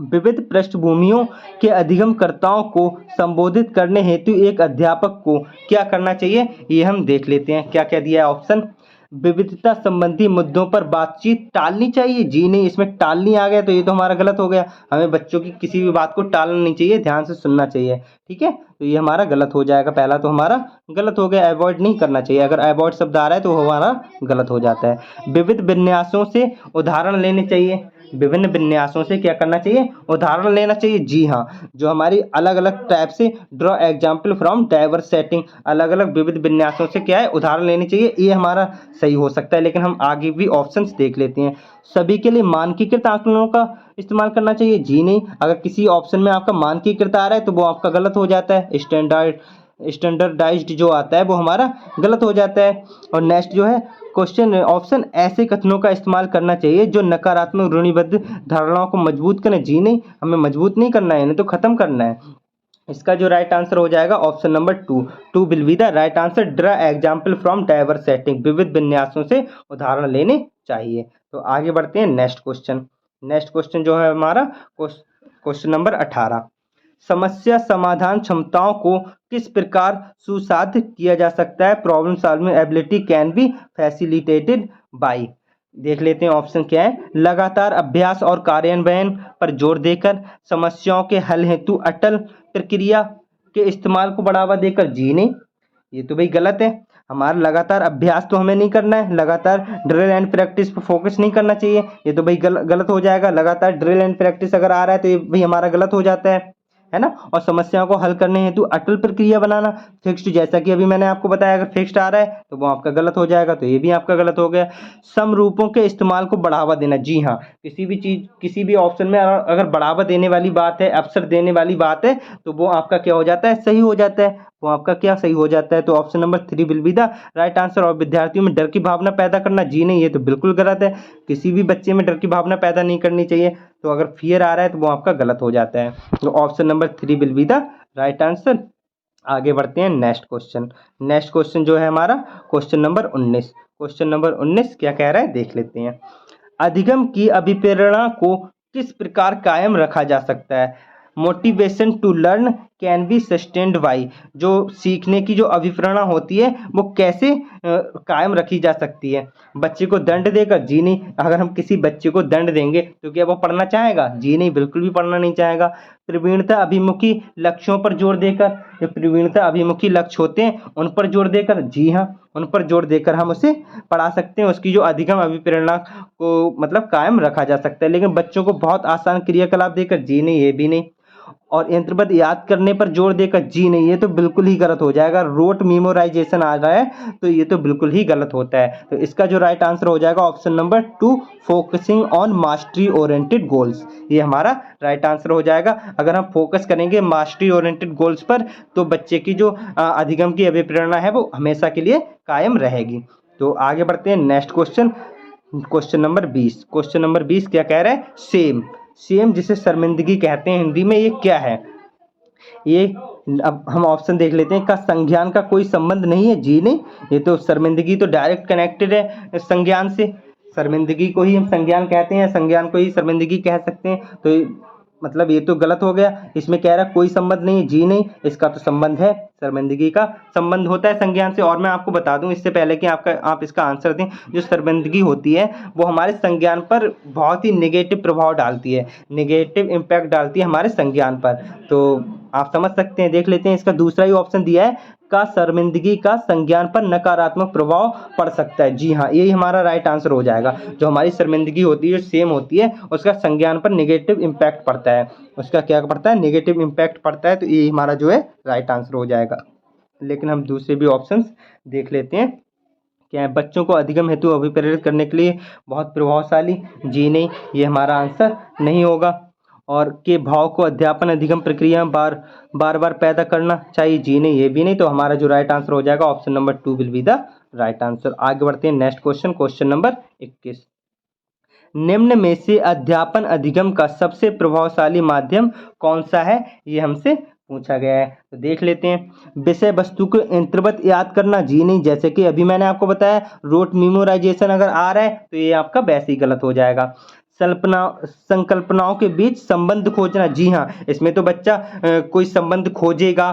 विविध पृष्ठभूमियों के अधिगमकर्ताओं को संबोधित करने हेतु एक अध्यापक को क्या करना चाहिए, ये हम देख लेते हैं। क्या क्या दिया है ऑप्शन। विविधता संबंधी मुद्दों पर बातचीत टालनी चाहिए, जी नहीं, इसमें टालनी आ गया तो ये तो हमारा गलत हो गया। हमें बच्चों की किसी भी बात को टालना नहीं चाहिए, ध्यान से सुनना चाहिए, ठीक है। तो ये हमारा गलत हो जाएगा, पहला तो हमारा गलत हो गया। अवॉइड नहीं करना चाहिए, अगर अवॉइड शब्द आ रहा है तो हमारा गलत हो जाता है। विविध विन्यासों से उदाहरण लेने चाहिए, विभिन्न विन्यासों से क्या करना चाहिए, उदाहरण लेना चाहिए, जी हाँ। जो हमारी अलग अलग टाइप से draw example from diverse setting, अलग अलग विविध विन्यासों से क्या है, उदाहरण लेने चाहिए, ये हमारा सही हो सकता है। लेकिन हम आगे भी ऑप्शंस देख लेते हैं। सभी के लिए मानकीकृत आकलनों का इस्तेमाल करना चाहिए, जी नहीं। अगर किसी ऑप्शन में आपका मानकीकृत आ रहा है तो वो आपका गलत हो जाता है। स्टैंडर्डाइज्ड जो आता है वो हमारा गलत हो जाता है। और नेक्स्ट जो है क्वेश्चन ऑप्शन, ऐसे कथनों का इस्तेमाल करना चाहिए जो नकारात्मक रूढ़िबद्ध धारणाओं को मजबूत करें, जी नहीं, हमें मजबूत नहीं करना है, इन्हें तो खत्म करना है। इसका जो राइट आंसर हो जाएगा option number 2 will be the right answer. Draw example from diverse setting, विविध विन्यासों से उदाहरण लेने चाहिए। तो आगे बढ़ते हैं नेक्स्ट क्वेश्चन। नेक्स्ट क्वेश्चन जो है हमारा क्वेश्चन नंबर 18। समस्या समाधान क्षमताओं को किस प्रकार सुसाध्य किया जा सकता है, problem solving ability can be facilitated bye. देख लेते हैं ऑप्शन क्या है। लगातार अभ्यास और कार्यान्वयन पर जोर देकर, समस्याओं के हल हेतु अटल प्रक्रिया के इस्तेमाल को बढ़ावा देकर, जी नहीं, ये तो भाई गलत है। हमारा लगातार अभ्यास तो हमें नहीं करना है, लगातार ड्रिल एंड प्रैक्टिस पर फोकस नहीं करना चाहिए, ये तो भाई गलत हो जाएगा। लगातार ड्रिल एंड प्रैक्टिस अगर आ रहा है तो ये भाई हमारा गलत हो जाता है ना। और समस्याओं को हल करने हेतु अटल प्रक्रिया बनाना, फिक्स्ड, जैसा कि अभी मैंने आपको बताया, अगर फिक्स्ड आ रहा है तो वो आपका गलत हो जाएगा, तो ये भी आपका गलत हो गया। समरूपों के इस्तेमाल को बढ़ावा देना, जी हाँ, किसी भी चीज, किसी भी ऑप्शन में अगर बढ़ावा देने वाली बात है, अवसर देने वाली बात है, तो वो आपका क्या हो जाता है, सही हो जाता है, वो आपका क्या सही हो जाता है। तो option number 3 will be the right answer. और विद्यार्थियों में डर की भावना पैदा करना, जी नहीं, ये तो बिल्कुल गलत है। किसी भी बच्चे में डर की भावना पैदा नहीं करनी चाहिए। तो अगर फियर आ रहा है तो वो आपका गलत हो जाता है। तो option number 3 will be the right answer. आगे बढ़ते हैं नेक्स्ट क्वेश्चन। नेक्स्ट क्वेश्चन जो है हमारा क्वेश्चन नंबर 19। क्वेश्चन नंबर 19 क्या कह रहा है देख लेते हैं। अधिगम की अभिप्रेरणा को किस प्रकार कायम रखा जा सकता है। Motivation to learn can be sustained by, जो सीखने की जो अभिप्रेरणा होती है वो कैसे कायम रखी जा सकती है। बच्चे को दंड देकर, जी नहीं, अगर हम किसी बच्चे को दंड देंगे तो क्या वो पढ़ना चाहेगा, जी नहीं, बिल्कुल भी पढ़ना नहीं चाहेगा। प्रवीणता अभिमुखी लक्ष्यों पर जोर देकर, जो प्रवीणता अभिमुखी लक्ष्य होते हैं उन पर जोर देकर, जी हाँ, उन पर जोर देकर हम उसे पढ़ा सकते हैं, उसकी जो अधिगम अभिप्रेरणा को मतलब कायम रखा जा सकता है। लेकिन बच्चों को बहुत आसान क्रियाकलाप देकर, जी नहीं, ये भी नहीं। और यंत्रबद्ध याद करने पर जोर देकर, जी नहीं, ये तो बिल्कुल ही गलत हो जाएगा। रोट मेमोराइजेशन आ रहा है तो ये तो बिल्कुल ही गलत होता है। तो इसका जो राइट आंसर हो जाएगा option number 2, focusing on mastery oriented goals, ये हमारा राइट आंसर हो जाएगा। अगर हम फोकस करेंगे मास्टरी ओरिएंटेड गोल्स पर तो बच्चे की जो अधिगम की अभिप्रेरणा है वो हमेशा के लिए कायम रहेगी। तो आगे बढ़ते हैं next question, question number 20। Question number 20 क्या कह रहा है? सेम, सेम जिसे शर्मिंदगी कहते हैं हिंदी में, ये क्या है? ये अब हम ऑप्शन देख लेते हैं। का संज्ञान का कोई संबंध नहीं है? जी नहीं, ये तो शर्मिंदगी तो डायरेक्ट कनेक्टेड है संज्ञान से। शर्मिंदगी को ही हम संज्ञान कहते हैं, संज्ञान को ही शर्मिंदगी कह सकते हैं। तो मतलब ये तो गलत हो गया। इसमें कह रहा है कोई संबंध नहीं है, जी नहीं, इसका तो संबंध है, शर्मिंदगी का संबंध होता है संज्ञान से। और मैं आपको बता दूं इससे पहले कि आप इसका आंसर दें, जो शर्मिंदगी होती है वो हमारे संज्ञान पर बहुत ही नेगेटिव प्रभाव डालती है, नेगेटिव इम्पैक्ट डालती है हमारे संज्ञान पर। तो आप समझ सकते हैं। देख लेते हैं, इसका दूसरा ही ऑप्शन दिया है, का शर्मिंदगी का संज्ञान पर नकारात्मक प्रभाव पड़ सकता है। जी हाँ, यही हमारा राइट आंसर हो जाएगा। जो हमारी शर्मिंदगी होती है, जो सेम होती है, उसका संज्ञान पर नेगेटिव इम्पैक्ट पड़ता है। उसका क्या पड़ता है? नेगेटिव इम्पैक्ट पड़ता है। तो ये हमारा जो है राइट आंसर हो जाएगा। लेकिन हम दूसरे भी ऑप्शंस देख लेते हैं। क्या है? बच्चों को अधिगम हेतु अभिप्रेरित करने के लिए बहुत प्रभावशाली, जी नहीं, ये हमारा आंसर नहीं होगा। और के भाव को अध्यापन अधिगम प्रक्रिया में बार बार पैदा करना चाहिए, जी नहीं, ये भी नहीं। तो हमारा जो राइट आंसर हो जाएगा option number 2 will be the right answer. आगे बढ़ते हैं नेक्स्ट क्वेश्चन, क्वेश्चन नंबर 21। निम्न में से अध्यापन अधिगम का सबसे प्रभावशाली माध्यम कौन सा है? ये हमसे पूछा गया है। तो देख लेते हैं। विषय वस्तु को यंत्रवत याद करना, जी नहीं, जैसे कि अभी मैंने आपको बताया रोट मेमोराइजेशन अगर आ रहा है तो ये आपका वैसे ही गलत हो जाएगा। संकल्पनाओं के बीच संबंध खोजना, जी हाँ, इसमें तो बच्चा कोई संबंध खोजेगा,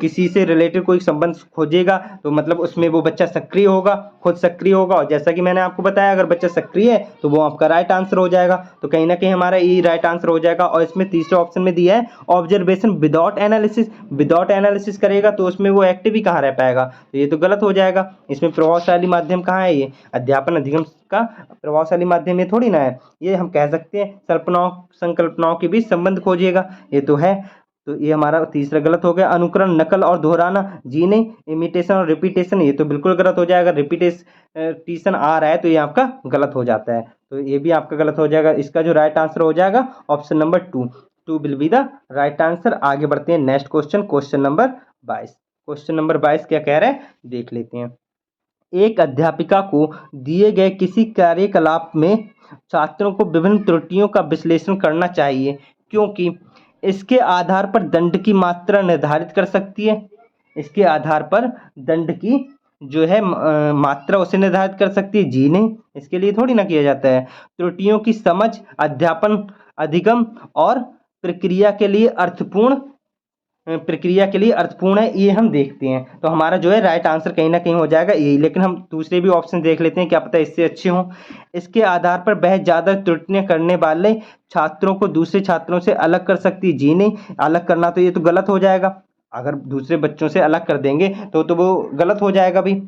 किसी से रिलेटेड कोई संबंध खोजेगा, तो मतलब उसमें वो बच्चा सक्रिय होगा, खुद सक्रिय होगा। और जैसा कि मैंने आपको बताया, अगर बच्चा सक्रिय है तो वो आपका राइट आंसर हो जाएगा। तो कहीं ना कहीं हमारा ये राइट आंसर हो जाएगा। और इसमें तीसरे ऑप्शन में दिया है observation without analysis, without analysis करेगा तो उसमें वो एक्टिव ही कहाँ रह पाएगा? तो ये तो गलत हो जाएगा। इसमें प्रभावशाली माध्यम कहाँ है? ये अध्यापन अधिगम का प्रभावशाली माध्यम ये थोड़ी ना है। ये हम कह सकते हैं संकल्पनाओं के बीच संबंध खोजिएगा, ये तो है। तो ये हमारा तीसरा गलत हो गया। अनुकरण, नकल और दोहराना, जी नहीं। इमिटेशन और रिपीटेशन, ये तो बिल्कुल गलत हो जाएगा। रिपीटेशन आ रहा है तो ये आपका गलत हो जाता है, तो ये भी आपका गलत हो जाएगा। इसका जो राइट आंसर हो जाएगा option number 2 will be the right answer. आगे बढ़ते हैं next question, question number 22। Question number 22 क्या कह रहा है? देख लेते हैं। एक अध्यापिका को दिए गए किसी कार्यकलाप में छात्रों को विभिन्न त्रुटियों का विश्लेषण करना चाहिए, क्योंकि इसके आधार पर दंड की मात्रा निर्धारित कर सकती है। इसके आधार पर दंड की जो है मात्रा उसे निर्धारित कर सकती है, जी नहीं, इसके लिए थोड़ी ना किया जाता है। त्रुटियों की समझ, अध्यापन अधिगम और प्रक्रिया के लिए अर्थपूर्ण है, ये हम देखते हैं। तो हमारा जो है राइट आंसर कहीं ना कहीं हो जाएगा यही। लेकिन हम दूसरे भी ऑप्शन देख लेते हैं, क्या पता इससे अच्छे हों। इसके आधार पर वह ज़्यादा त्रुटियां करने वाले छात्रों को दूसरे छात्रों से अलग कर सकती है, जी नहीं, अलग करना तो ये तो गलत हो जाएगा। अगर दूसरे बच्चों से अलग कर देंगे तो वो गलत हो जाएगा भी,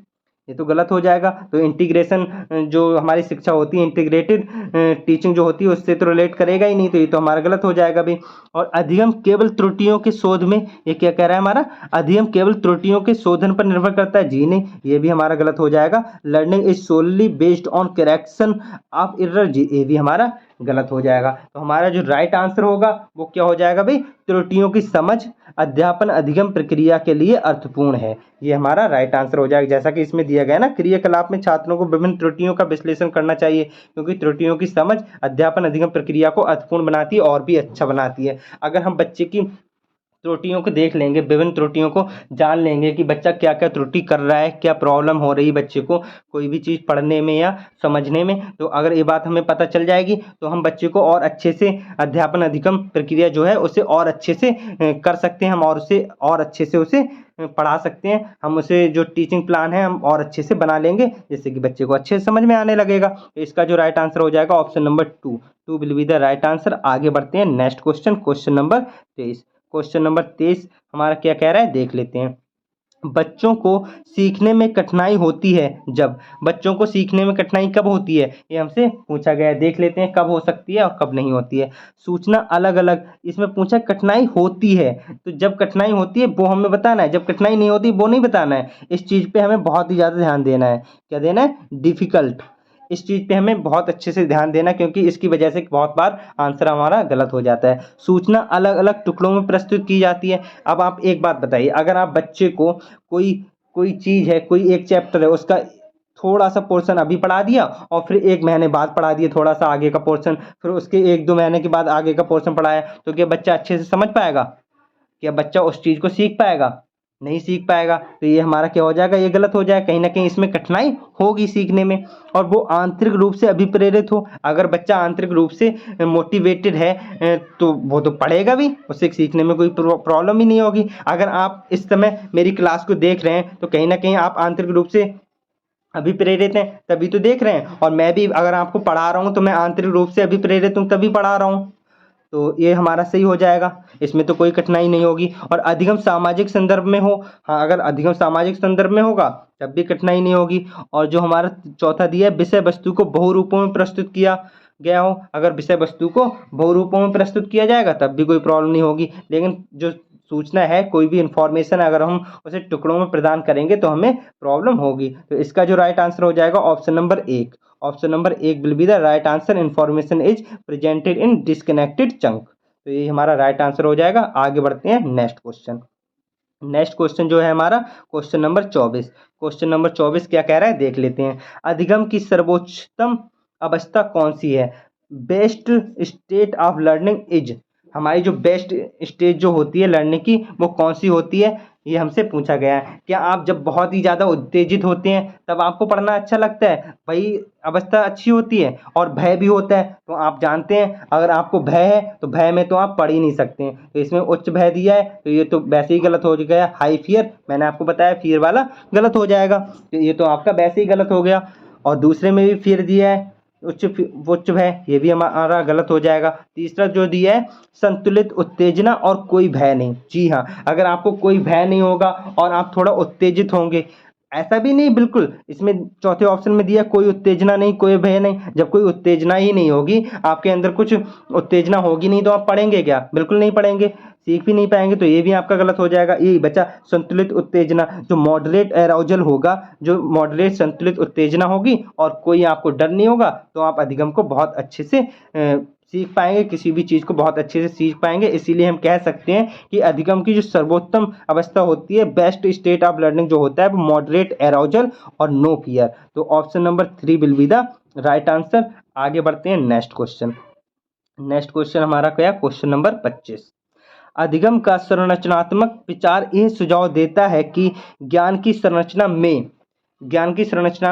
ये तो गलत हो जाएगा। तो इंटीग्रेशन जो हमारी शिक्षा होती है, इंटीग्रेटेड टीचिंग जो होती है, उससे तो रिलेट करेगा ही नहीं, तो ये तो हमारा गलत हो जाएगा भी। और अधिगम केवल त्रुटियों के शोध में, ये क्या कह रहा है हमारा? अधिगम केवल त्रुटियों के शोधन पर निर्भर करता है, जी नहीं, ये भी हमारा गलत हो जाएगा। Learning is solely based on correction of error, जी, ये भी हमारा गलत हो जाएगा। तो हमारा जो राइट आंसर होगा वो क्या हो जाएगा भाई? त्रुटियों की समझ अध्यापन अधिगम प्रक्रिया के लिए अर्थपूर्ण है, ये हमारा राइट आंसर हो जाएगा। जैसा कि इसमें दिया गया ना, क्रियाकलाप में छात्रों को विभिन्न त्रुटियों का विश्लेषण करना चाहिए, क्योंकि त्रुटियों की समझ अध्यापन अधिगम प्रक्रिया को अर्थपूर्ण बनाती है और भी अच्छा बनाती है। अगर हम बच्चे की त्रुटियों को देख लेंगे, विभिन्न त्रुटियों को जान लेंगे कि बच्चा क्या क्या त्रुटि कर रहा है, क्या प्रॉब्लम हो रही है बच्चे को कोई भी चीज़ पढ़ने में या समझने में, तो अगर ये बात हमें पता चल जाएगी तो हम बच्चे को और अच्छे से अध्यापन अधिगम प्रक्रिया जो है उसे और अच्छे से कर सकते हैं हम, और उसे और अच्छे से उसे पढ़ा सकते हैं हम। उसे जो टीचिंग प्लान है हम और अच्छे से बना लेंगे, जिससे कि बच्चे को अच्छे से समझ में आने लगेगा। तो इसका जो राइट आंसर हो जाएगा option number 2 will be the right answer. आगे बढ़ते हैं next question, question number 23। Question number 23 हमारा क्या कह रहा है? देख लेते हैं। बच्चों को सीखने में कठिनाई होती है जब। बच्चों को सीखने में कठिनाई कब होती है, ये हमसे पूछा गया है। देख लेते हैं कब हो सकती है और कब नहीं होती है। सूचना अलग अलग, इसमें पूछा कठिनाई होती है, तो जब कठिनाई होती है वो हमें बताना है, जब कठिनाई नहीं होती वो नहीं बताना है। इस चीज़ पे हमें बहुत ही ज़्यादा ध्यान देना है। क्या देना है, डिफ़िकल्ट। इस चीज़ पे हमें बहुत अच्छे से ध्यान देना, क्योंकि इसकी वजह से बहुत बार आंसर हमारा गलत हो जाता है। सूचना अलग अलग टुकड़ों में प्रस्तुत की जाती है। अब आप एक बात बताइए, अगर आप बच्चे को कोई कोई चीज़ है, कोई एक चैप्टर है, उसका थोड़ा सा पोर्शन अभी पढ़ा दिया और फिर 1 महीने बाद पढ़ा दिया थोड़ा सा आगे का पोर्शन, फिर उसके 1-2 महीने के बाद आगे का पोर्शन पढ़ाया, तो क्या बच्चा अच्छे से समझ पाएगा? क्या बच्चा उस चीज़ को सीख पाएगा? नहीं सीख पाएगा। तो ये हमारा क्या हो जाएगा, ये गलत हो जाएगा। कहीं न कहीं इसमें कठिनाई होगी सीखने में, और वो आंतरिक रूप से अभिप्रेरित हो। अगर बच्चा आंतरिक रूप से मोटिवेटेड है तो वो तो पढ़ेगा भी, उसे सीखने में कोई प्रॉब्लम ही नहीं होगी। अगर आप इस समय मेरी क्लास को देख रहे हैं तो कहीं न कहीं आप आंतरिक रूप से अभिप्रेरित हैं, तभी तो देख रहे हैं। और मैं भी अगर आपको पढ़ा रहा हूँ तो मैं आंतरिक रूप से अभिप्रेरित हूँ, तभी पढ़ा रहा हूँ। तो ये हमारा सही हो जाएगा, इसमें तो कोई कठिनाई नहीं होगी। और अधिगम सामाजिक संदर्भ में हो, हाँ, अगर अधिगम सामाजिक संदर्भ में होगा तब भी कठिनाई नहीं होगी। और जो हमारा चौथा दिया है, विषय वस्तु को बहुरूपों में प्रस्तुत किया गया हो, अगर विषय वस्तु को बहुरूपों में प्रस्तुत किया जाएगा तब भी कोई प्रॉब्लम नहीं होगी। लेकिन जो सूचना है, कोई भी इंफॉर्मेशन अगर हम उसे टुकड़ों में प्रदान करेंगे तो हमें प्रॉब्लम होगी। तो इसका जो राइट आंसर हो जाएगा option number 1। Option number 1 will be the right answer. Information is presented in disconnected chunk. तो ये हमारा राइट आंसर हो जाएगा। आगे बढ़ते हैं नेक्स्ट क्वेश्चन। नेक्स्ट क्वेश्चन जो है हमारा क्वेश्चन नंबर 24। क्वेश्चन नंबर 24 क्या कह रहा है, देख लेते हैं। अधिगम की सर्वोच्चतम अवस्था कौन सी है? Best state of learning is. हमारी जो बेस्ट स्टेज जो होती है लर्निंग की, वो कौन सी होती है, ये हमसे पूछा गया है। क्या आप जब बहुत ही ज़्यादा उत्तेजित होते हैं तब आपको पढ़ना अच्छा लगता है? वही अवस्था अच्छी होती है। और भय भी होता है, तो आप जानते हैं अगर आपको भय है तो भय में तो आप पढ़ ही नहीं सकते हैं। तो इसमें उच्च भय दिया है, तो ये तो वैसे ही गलत हो गया। हाई फियर, मैंने आपको बताया फियर वाला गलत हो जाएगा, तो ये तो आपका वैसे ही गलत हो गया। और दूसरे में भी फियर दिया है, उच्च भय, ये भी हमारा गलत हो जाएगा। तीसरा जो दिया है, संतुलित उत्तेजना और कोई भय नहीं। जी हाँ, अगर आपको कोई भय नहीं होगा और आप थोड़ा उत्तेजित होंगे, ऐसा भी नहीं बिल्कुल, इसमें चौथे ऑप्शन में दिया कोई उत्तेजना नहीं, कोई भय नहीं। जब कोई उत्तेजना ही नहीं होगी, आपके अंदर कुछ उत्तेजना होगी नहीं, तो आप पढ़ेंगे क्या? बिल्कुल नहीं पढ़ेंगे, सीख भी नहीं पाएंगे। तो ये भी आपका गलत हो जाएगा। ये बचा संतुलित उत्तेजना, जो मॉडरेट एराउजल होगा, जो मॉडरेट संतुलित उत्तेजना होगी और कोई आपको डर नहीं होगा, तो आप अधिगम को बहुत अच्छे से सीख पाएंगे, किसी भी चीज़ को बहुत अच्छे से सीख पाएंगे। इसीलिए हम कह सकते हैं कि अधिगम की जो सर्वोत्तम अवस्था होती है, बेस्ट स्टेट ऑफ लर्निंग जो होता है, वो मॉडरेट एराउजल और नो फियर। तो option number 3 will be the right answer. आगे बढ़ते हैं नेक्स्ट क्वेश्चन। नेक्स्ट क्वेश्चन हमारा क्या, क्वेश्चन नंबर 25। अधिगम का संरचनात्मक विचार यह सुझाव देता है कि ज्ञान की संरचना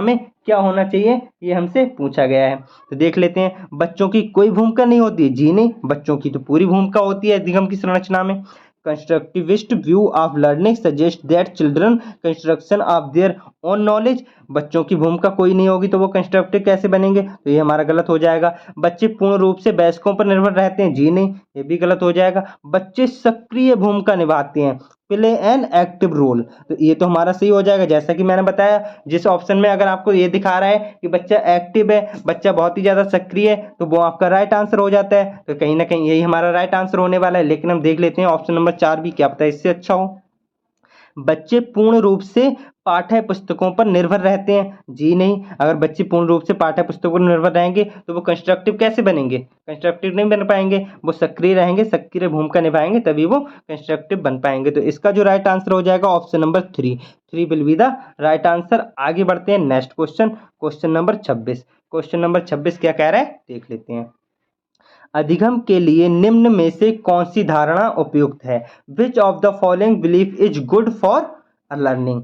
में क्या होना चाहिए, ये हमसे पूछा गया है। तो देख लेते हैं। बच्चों की कोई भूमिका नहीं होती है? जी नहीं, बच्चों की तो पूरी भूमिका होती है अधिगम की संरचना में। Constructivist view of learning suggest that children construction of their own knowledge. बच्चों की भूमिका कोई नहीं होगी तो वो कंस्ट्रक्टिव कैसे बनेंगे? तो ये हमारा गलत हो जाएगा। बच्चे पूर्ण रूप से वयस्कों पर निर्भर रहते हैं? जी नहीं, ये भी गलत हो जाएगा। बच्चे सक्रिय भूमिका निभाते हैं, प्ले एन एक्टिव रोल। तो ये तो हमारा सही हो जाएगा। जैसा कि मैंने बताया, जिस ऑप्शन में अगर आपको ये दिखा रहा है कि बच्चा एक्टिव है, बच्चा बहुत ही ज़्यादा सक्रिय है, तो वो आपका राइट आंसर हो जाता है। तो कहीं ना कहीं यही हमारा राइट आंसर होने वाला है। लेकिन हम देख लेते हैं ऑप्शन नंबर 4 भी, क्या पता है इससे अच्छा हो। बच्चे पूर्ण रूप से पाठ्य पुस्तकों पर निर्भर रहते हैं? जी नहीं, अगर बच्चे पूर्ण रूप से पाठ्य पुस्तकों पर निर्भर रहेंगे तो वो कंस्ट्रक्टिव कैसे बनेंगे? कंस्ट्रक्टिव नहीं बन पाएंगे। वो सक्रिय रहेंगे, सक्रिय भूमिका निभाएंगे, तभी वो कंस्ट्रक्टिव बन पाएंगे। तो इसका जो राइट आंसर हो जाएगा option number 3। 3 will be the right answer. आगे बढ़ते हैं next question, question number 26। Question number 26 क्या कह रहा है, देख लेते हैं। अधिगम के लिए निम्न में से कौन सी धारणा उपयुक्त है? Which of the following belief is good for learning.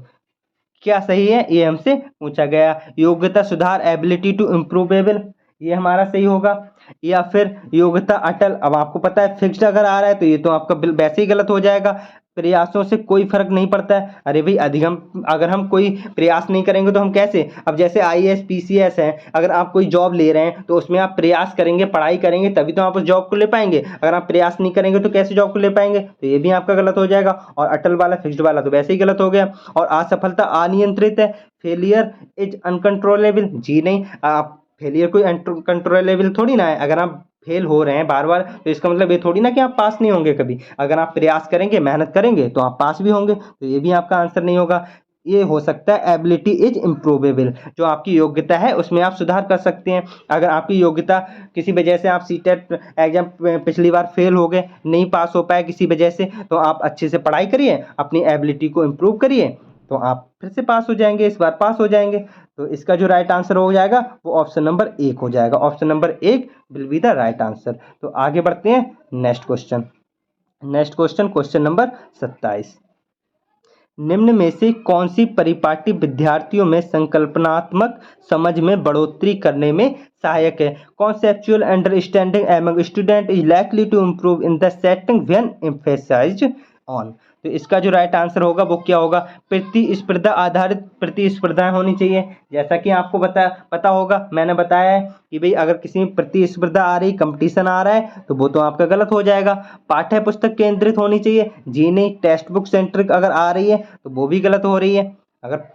क्या सही है, ये हमसे पूछा गया। योग्यता सुधार, एबिलिटी टू इम्प्रूवेबल, ये हमारा सही होगा। या फिर योग्यता अटल, अब आपको पता है फिक्स्ड अगर आ रहा है तो ये तो आपका वैसे ही गलत हो जाएगा। प्रयासों से कोई फर्क नहीं पड़ता है। अरे भाई अगर हम कोई प्रयास नहीं करेंगे तो हम कैसे, अब जैसे आईएएस पीसीएस है, अगर आप कोई जॉब ले रहे हैं तो उसमें आप प्रयास करेंगे, पढ़ाई करेंगे, तभी तो आप उस जॉब को ले पाएंगे। अगर आप प्रयास नहीं करेंगे तो कैसे जॉब को ले पाएंगे, तो ये भी आपका गलत हो जाएगा। और अटल वाला फिक्स्ड वाला तो वैसे ही गलत हो गया। और असफलता अनियंत्रित है, फेलियर इज अनकंट्रोलेबल, जी नहीं, आप फेलियर कोई कंट्रोलेबल थोड़ी ना है। अगर आप फेल हो रहे हैं बार बार तो इसका मतलब ये थोड़ी ना कि आप पास नहीं होंगे कभी। अगर आप प्रयास करेंगे, मेहनत करेंगे तो आप पास भी होंगे। तो ये भी आपका आंसर नहीं होगा। ये हो सकता है एबिलिटी इज इम्प्रूवेबल, जो आपकी योग्यता है उसमें आप सुधार कर सकते हैं। अगर आपकी योग्यता किसी वजह से, आप सीटेट एग्जाम पिछली बार फेल हो गए, नहीं पास हो पाए किसी वजह से, तो आप अच्छे से पढ़ाई करिए, अपनी एबिलिटी को इम्प्रूव करिए, तो आप फिर से पास हो जाएंगे, इस बार पास हो जाएंगे। तो इसका जो राइट आंसर हो जाएगा वो ऑप्शन नंबर 1 हो जाएगा। Option number 1 will be the right answer. तो आगे बढ़ते हैं नेक्स्ट क्वेश्चन। Question number 27। निम्न में से कौन सी परिपाटी विद्यार्थियों में संकल्पनात्मक समझ में बढ़ोतरी करने में सहायक है? Conceptual understanding among student is likely to improve in the setting when emphasised on. तो इसका जो राइट आंसर होगा वो क्या होगा? प्रतिस्पर्धा आधारित प्रतिस्पर्धाएं होनी चाहिए। जैसा कि आपको पता होगा, मैंने बताया है कि भाई अगर किसी में प्रतिस्पर्धा आ रही, कंपटीशन आ रहा है, तो वो तो आपका गलत हो जाएगा। पाठ्य पुस्तक केंद्रित होनी चाहिए, जी नहीं। टेक्स्ट बुक सेंट्रिक अगर आ रही है तो वो भी गलत हो रही है। अगर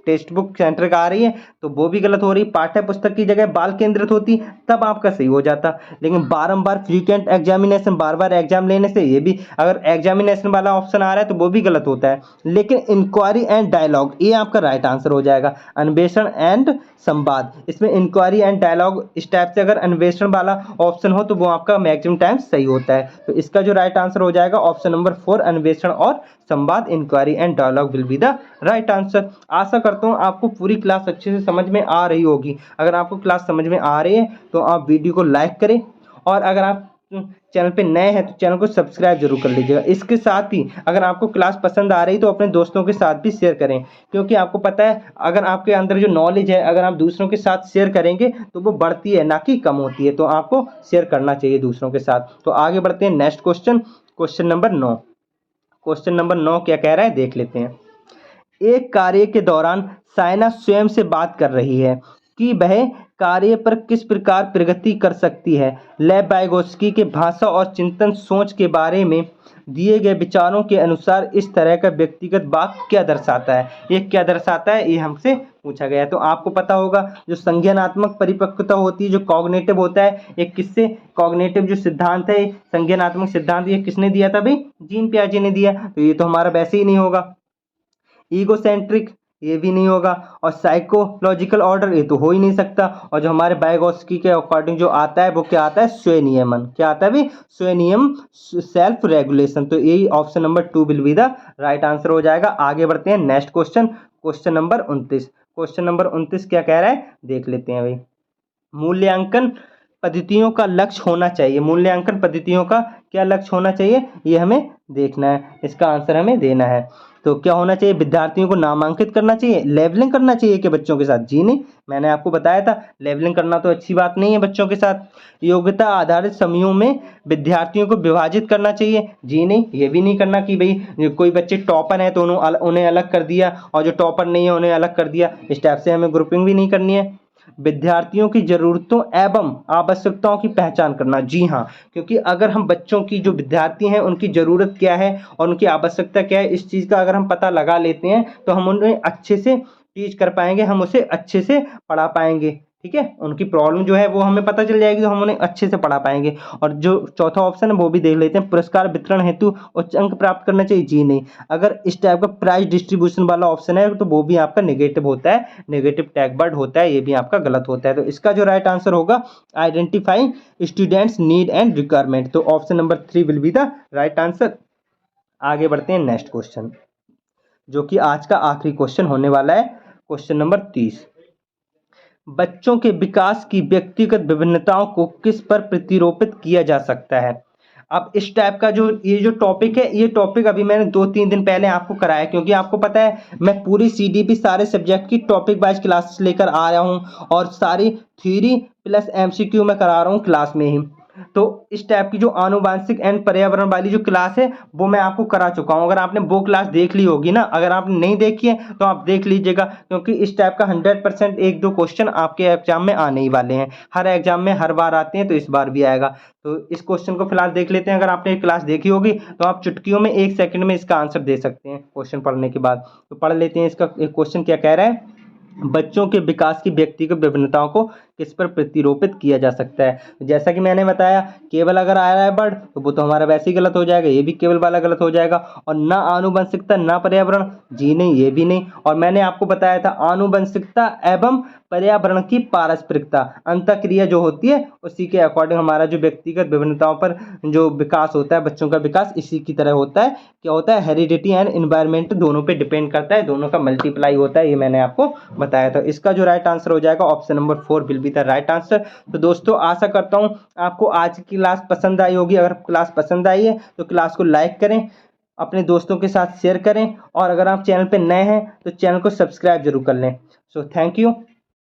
टेक्स्ट बुक सेंट्रिक आ रही है तो वो भी गलत हो रही। पाठ्य पुस्तक की जगह बाल केंद्रित होती तब आपका सही हो जाता। लेकिन बारंबार फ्रीक्वेंट एग्जामिनेशन, बार बार एग्जाम लेने से, ये भी अगर एग्जामिनेशन वाला ऑप्शन आ रहा है तो वो भी गलत होता है। लेकिन इंक्वायरी एंड डायलॉग, ये आपका राइट आंसर हो जाएगा। अन्वेषण एंड संवाद, इसमें इंक्वायरी एंड डायलॉग इस टाइप से अगर अन्वेषण वाला ऑप्शन हो तो वो आपका मैक्सिमम टाइम सही होता है। तो इसका जो राइट आंसर हो जाएगा ऑप्शन नंबर 4, अन्वेषण और संवाद, inquiry and dialogue will be the right answer. आशा करता हूँ आपको पूरी क्लास अच्छे से समझ में आ रही होगी। अगर आपको क्लास समझ में आ रही है तो आप वीडियो को लाइक करें, और अगर आप चैनल पे नए हैं तो चैनल को सब्सक्राइब जरूर कर लीजिएगा। इसके साथ ही अगर आपको क्लास पसंद आ रही तो अपने दोस्तों के साथ भी शेयर करें, क्योंकि आपको पता है अगर आपके अंदर जो नॉलेज है, अगर आप दूसरों के साथ शेयर करेंगे तो वो बढ़ती है, ना कि कम होती है। तो आपको शेयर करना चाहिए दूसरों के साथ। तो आगे बढ़ते हैं next question, question number 9। Question number 9 क्या कह रहा है देख लेते हैं। एक कार्य के दौरान सायना स्वयं से बात कर रही है कि वह कार्य पर किस प्रकार प्रगति कर सकती है। लेव वाइगोत्स्की के भाषा और चिंतन सोच के बारे में दिए गए विचारों के अनुसार इस तरह का व्यक्तिगत वाक्य क्या दर्शाता है? ये क्या दर्शाता है, ये हमसे पूछा गया है। तो आपको पता होगा जो संज्ञानात्मक परिपक्वता होती है, जो कॉग्निटिव होता है, ये किससे, कॉग्निटिव जो सिद्धांत है, संज्ञानात्मक सिद्धांत, ये किसने दिया था भाई? जीन पियाजे ने दिया। तो ये तो हमारा वैसे ही नहीं होगा। ईगोसेंट्रिक, ये भी नहीं होगा। और साइकोलॉजिकल ऑर्डर, ये तो हो ही नहीं सकता। और जो हमारे वाइगोत्स्की के अकॉर्डिंग जो आता है वो क्या आता है? स्वनियमन। क्या आता है भाई? स्वनियम, सेल्फ रेगुलेशन। तो यही option number 2 will be the right answer हो जाएगा। आगे बढ़ते हैं next question, question number 29। Question number 29 क्या कह रहा है देख लेते हैं भाई। मूल्यांकन पद्धतियों का लक्ष्य होना चाहिए। मूल्यांकन पद्धतियों का क्या लक्ष्य होना चाहिए, ये हमें देखना है, इसका आंसर हमें देना है। तो क्या होना चाहिए? विद्यार्थियों को नामांकित करना चाहिए, लेवलिंग करना चाहिए कि बच्चों के साथ? जी नहीं, मैंने आपको बताया था लेवलिंग करना तो अच्छी बात नहीं है बच्चों के साथ। योग्यता आधारित समूहों में विद्यार्थियों को विभाजित करना चाहिए? जी नहीं, ये भी नहीं करना कि भाई कोई बच्चे टॉपर हैं तो उन्हें अलग कर दिया, और जो टॉपर नहीं है उन्हें अलग कर दिया। इस टाइप से हमें ग्रुपिंग भी नहीं करनी है। विद्यार्थियों की जरूरतों एवं आवश्यकताओं की पहचान करना, जी हाँ, क्योंकि अगर हम बच्चों की, जो विद्यार्थी हैं, उनकी ज़रूरत क्या है और उनकी आवश्यकता क्या है, इस चीज़ का अगर हम पता लगा लेते हैं तो हम उन्हें अच्छे से टीच कर पाएंगे, हम उसे अच्छे से पढ़ा पाएंगे। ठीक है, उनकी प्रॉब्लम जो है वो हमें पता चल जाएगी तो हम उन्हें अच्छे से पढ़ा पाएंगे। और जो चौथा ऑप्शन है वो भी देख लेते हैं, पुरस्कार वितरण हेतु उच्च अंक प्राप्त करना चाहिए? जी नहीं। अगर इस टाइप का प्राइज डिस्ट्रीब्यूशन वाला ऑप्शन है तो वो भी आपका नेगेटिव होता है, नेगेटिव टैग वर्ड होता है, ये भी आपका गलत होता है। तो इसका जो राइट आंसर होगा identify students need and requirement. तो option number 3 will be the right answer. आगे बढ़ते हैं नेक्स्ट क्वेश्चन, जो कि आज का आखिरी क्वेश्चन होने वाला है, क्वेश्चन नंबर 30। बच्चों के विकास की व्यक्तिगत विभिन्नताओं को किस पर प्रतिरूपित किया जा सकता है? अब इस टाइप का ये जो टॉपिक है, ये टॉपिक अभी मैंने 2-3 दिन पहले आपको कराया, क्योंकि आपको पता है मैं पूरी सीडीपी सारे सब्जेक्ट की टॉपिक वाइज क्लास लेकर आ रहा हूँ, और सारी थ्योरी प्लस एमसीक्यू में करा रहा हूँ क्लास में ही। तो इस टाइप की जो आनुवांशिक एंड पर्यावरण वाली जो क्लास है वो मैं आपको करा चुका हूँ। अगर आपने वो क्लास देख ली होगी ना, अगर आपने नहीं देखी है तो आप देख लीजिएगा, क्योंकि इस टाइप का 100% एक दो क्वेश्चन आपके एग्जाम में आने ही वाले हैं। हर एग्जाम में हर बार आते हैं, तो इस बार भी आएगा। तो इस क्वेश्चन को फिलहाल देख लेते हैं। अगर आपने क्लास देखी होगी तो आप चुटकियों में 1 सेकंड में इसका आंसर दे सकते हैं क्वेश्चन पढ़ने के बाद। तो पढ़ लेते हैं। इसका क्वेश्चन क्या कह रहा है, बच्चों के विकास की व्यक्तिगत विभिन्नताओं को किस पर प्रतिरोपित किया जा सकता है। जैसा कि मैंने बताया, केवल अगर आ रहा है वर्ड तो वो तो हमारा वैसे ही गलत हो जाएगा, ये भी केवल वाला गलत हो जाएगा। और ना आनुवंशिकता ना पर्यावरण, जी नहीं, ये भी नहीं। और मैंने आपको बताया था आनुवंशिकता एवं पर्यावरण की पारस्परिकता, अंतःक्रिया जो होती है उसी के अकॉर्डिंग हमारा जो व्यक्तिगत विभिन्नताओं पर जो विकास होता है, बच्चों का विकास इसी की तरह होता है। क्या होता है, हेरिडिटी एंड एनवायरमेंट दोनों पे डिपेंड करता है, दोनों का मल्टीप्लाई होता है, ये मैंने आपको बताया था। इसका जो राइट आंसर हो जाएगा option number 4 will be the right answer. तो दोस्तों आशा करता हूं आपको आज की क्लास पसंद आई होगी। अगर क्लास पसंद आई है तो क्लास को लाइक करें, अपने दोस्तों के साथ शेयर करें, और अगर आप चैनल पे नए हैं तो चैनल को सब्सक्राइब जरूर कर लें। So thank you.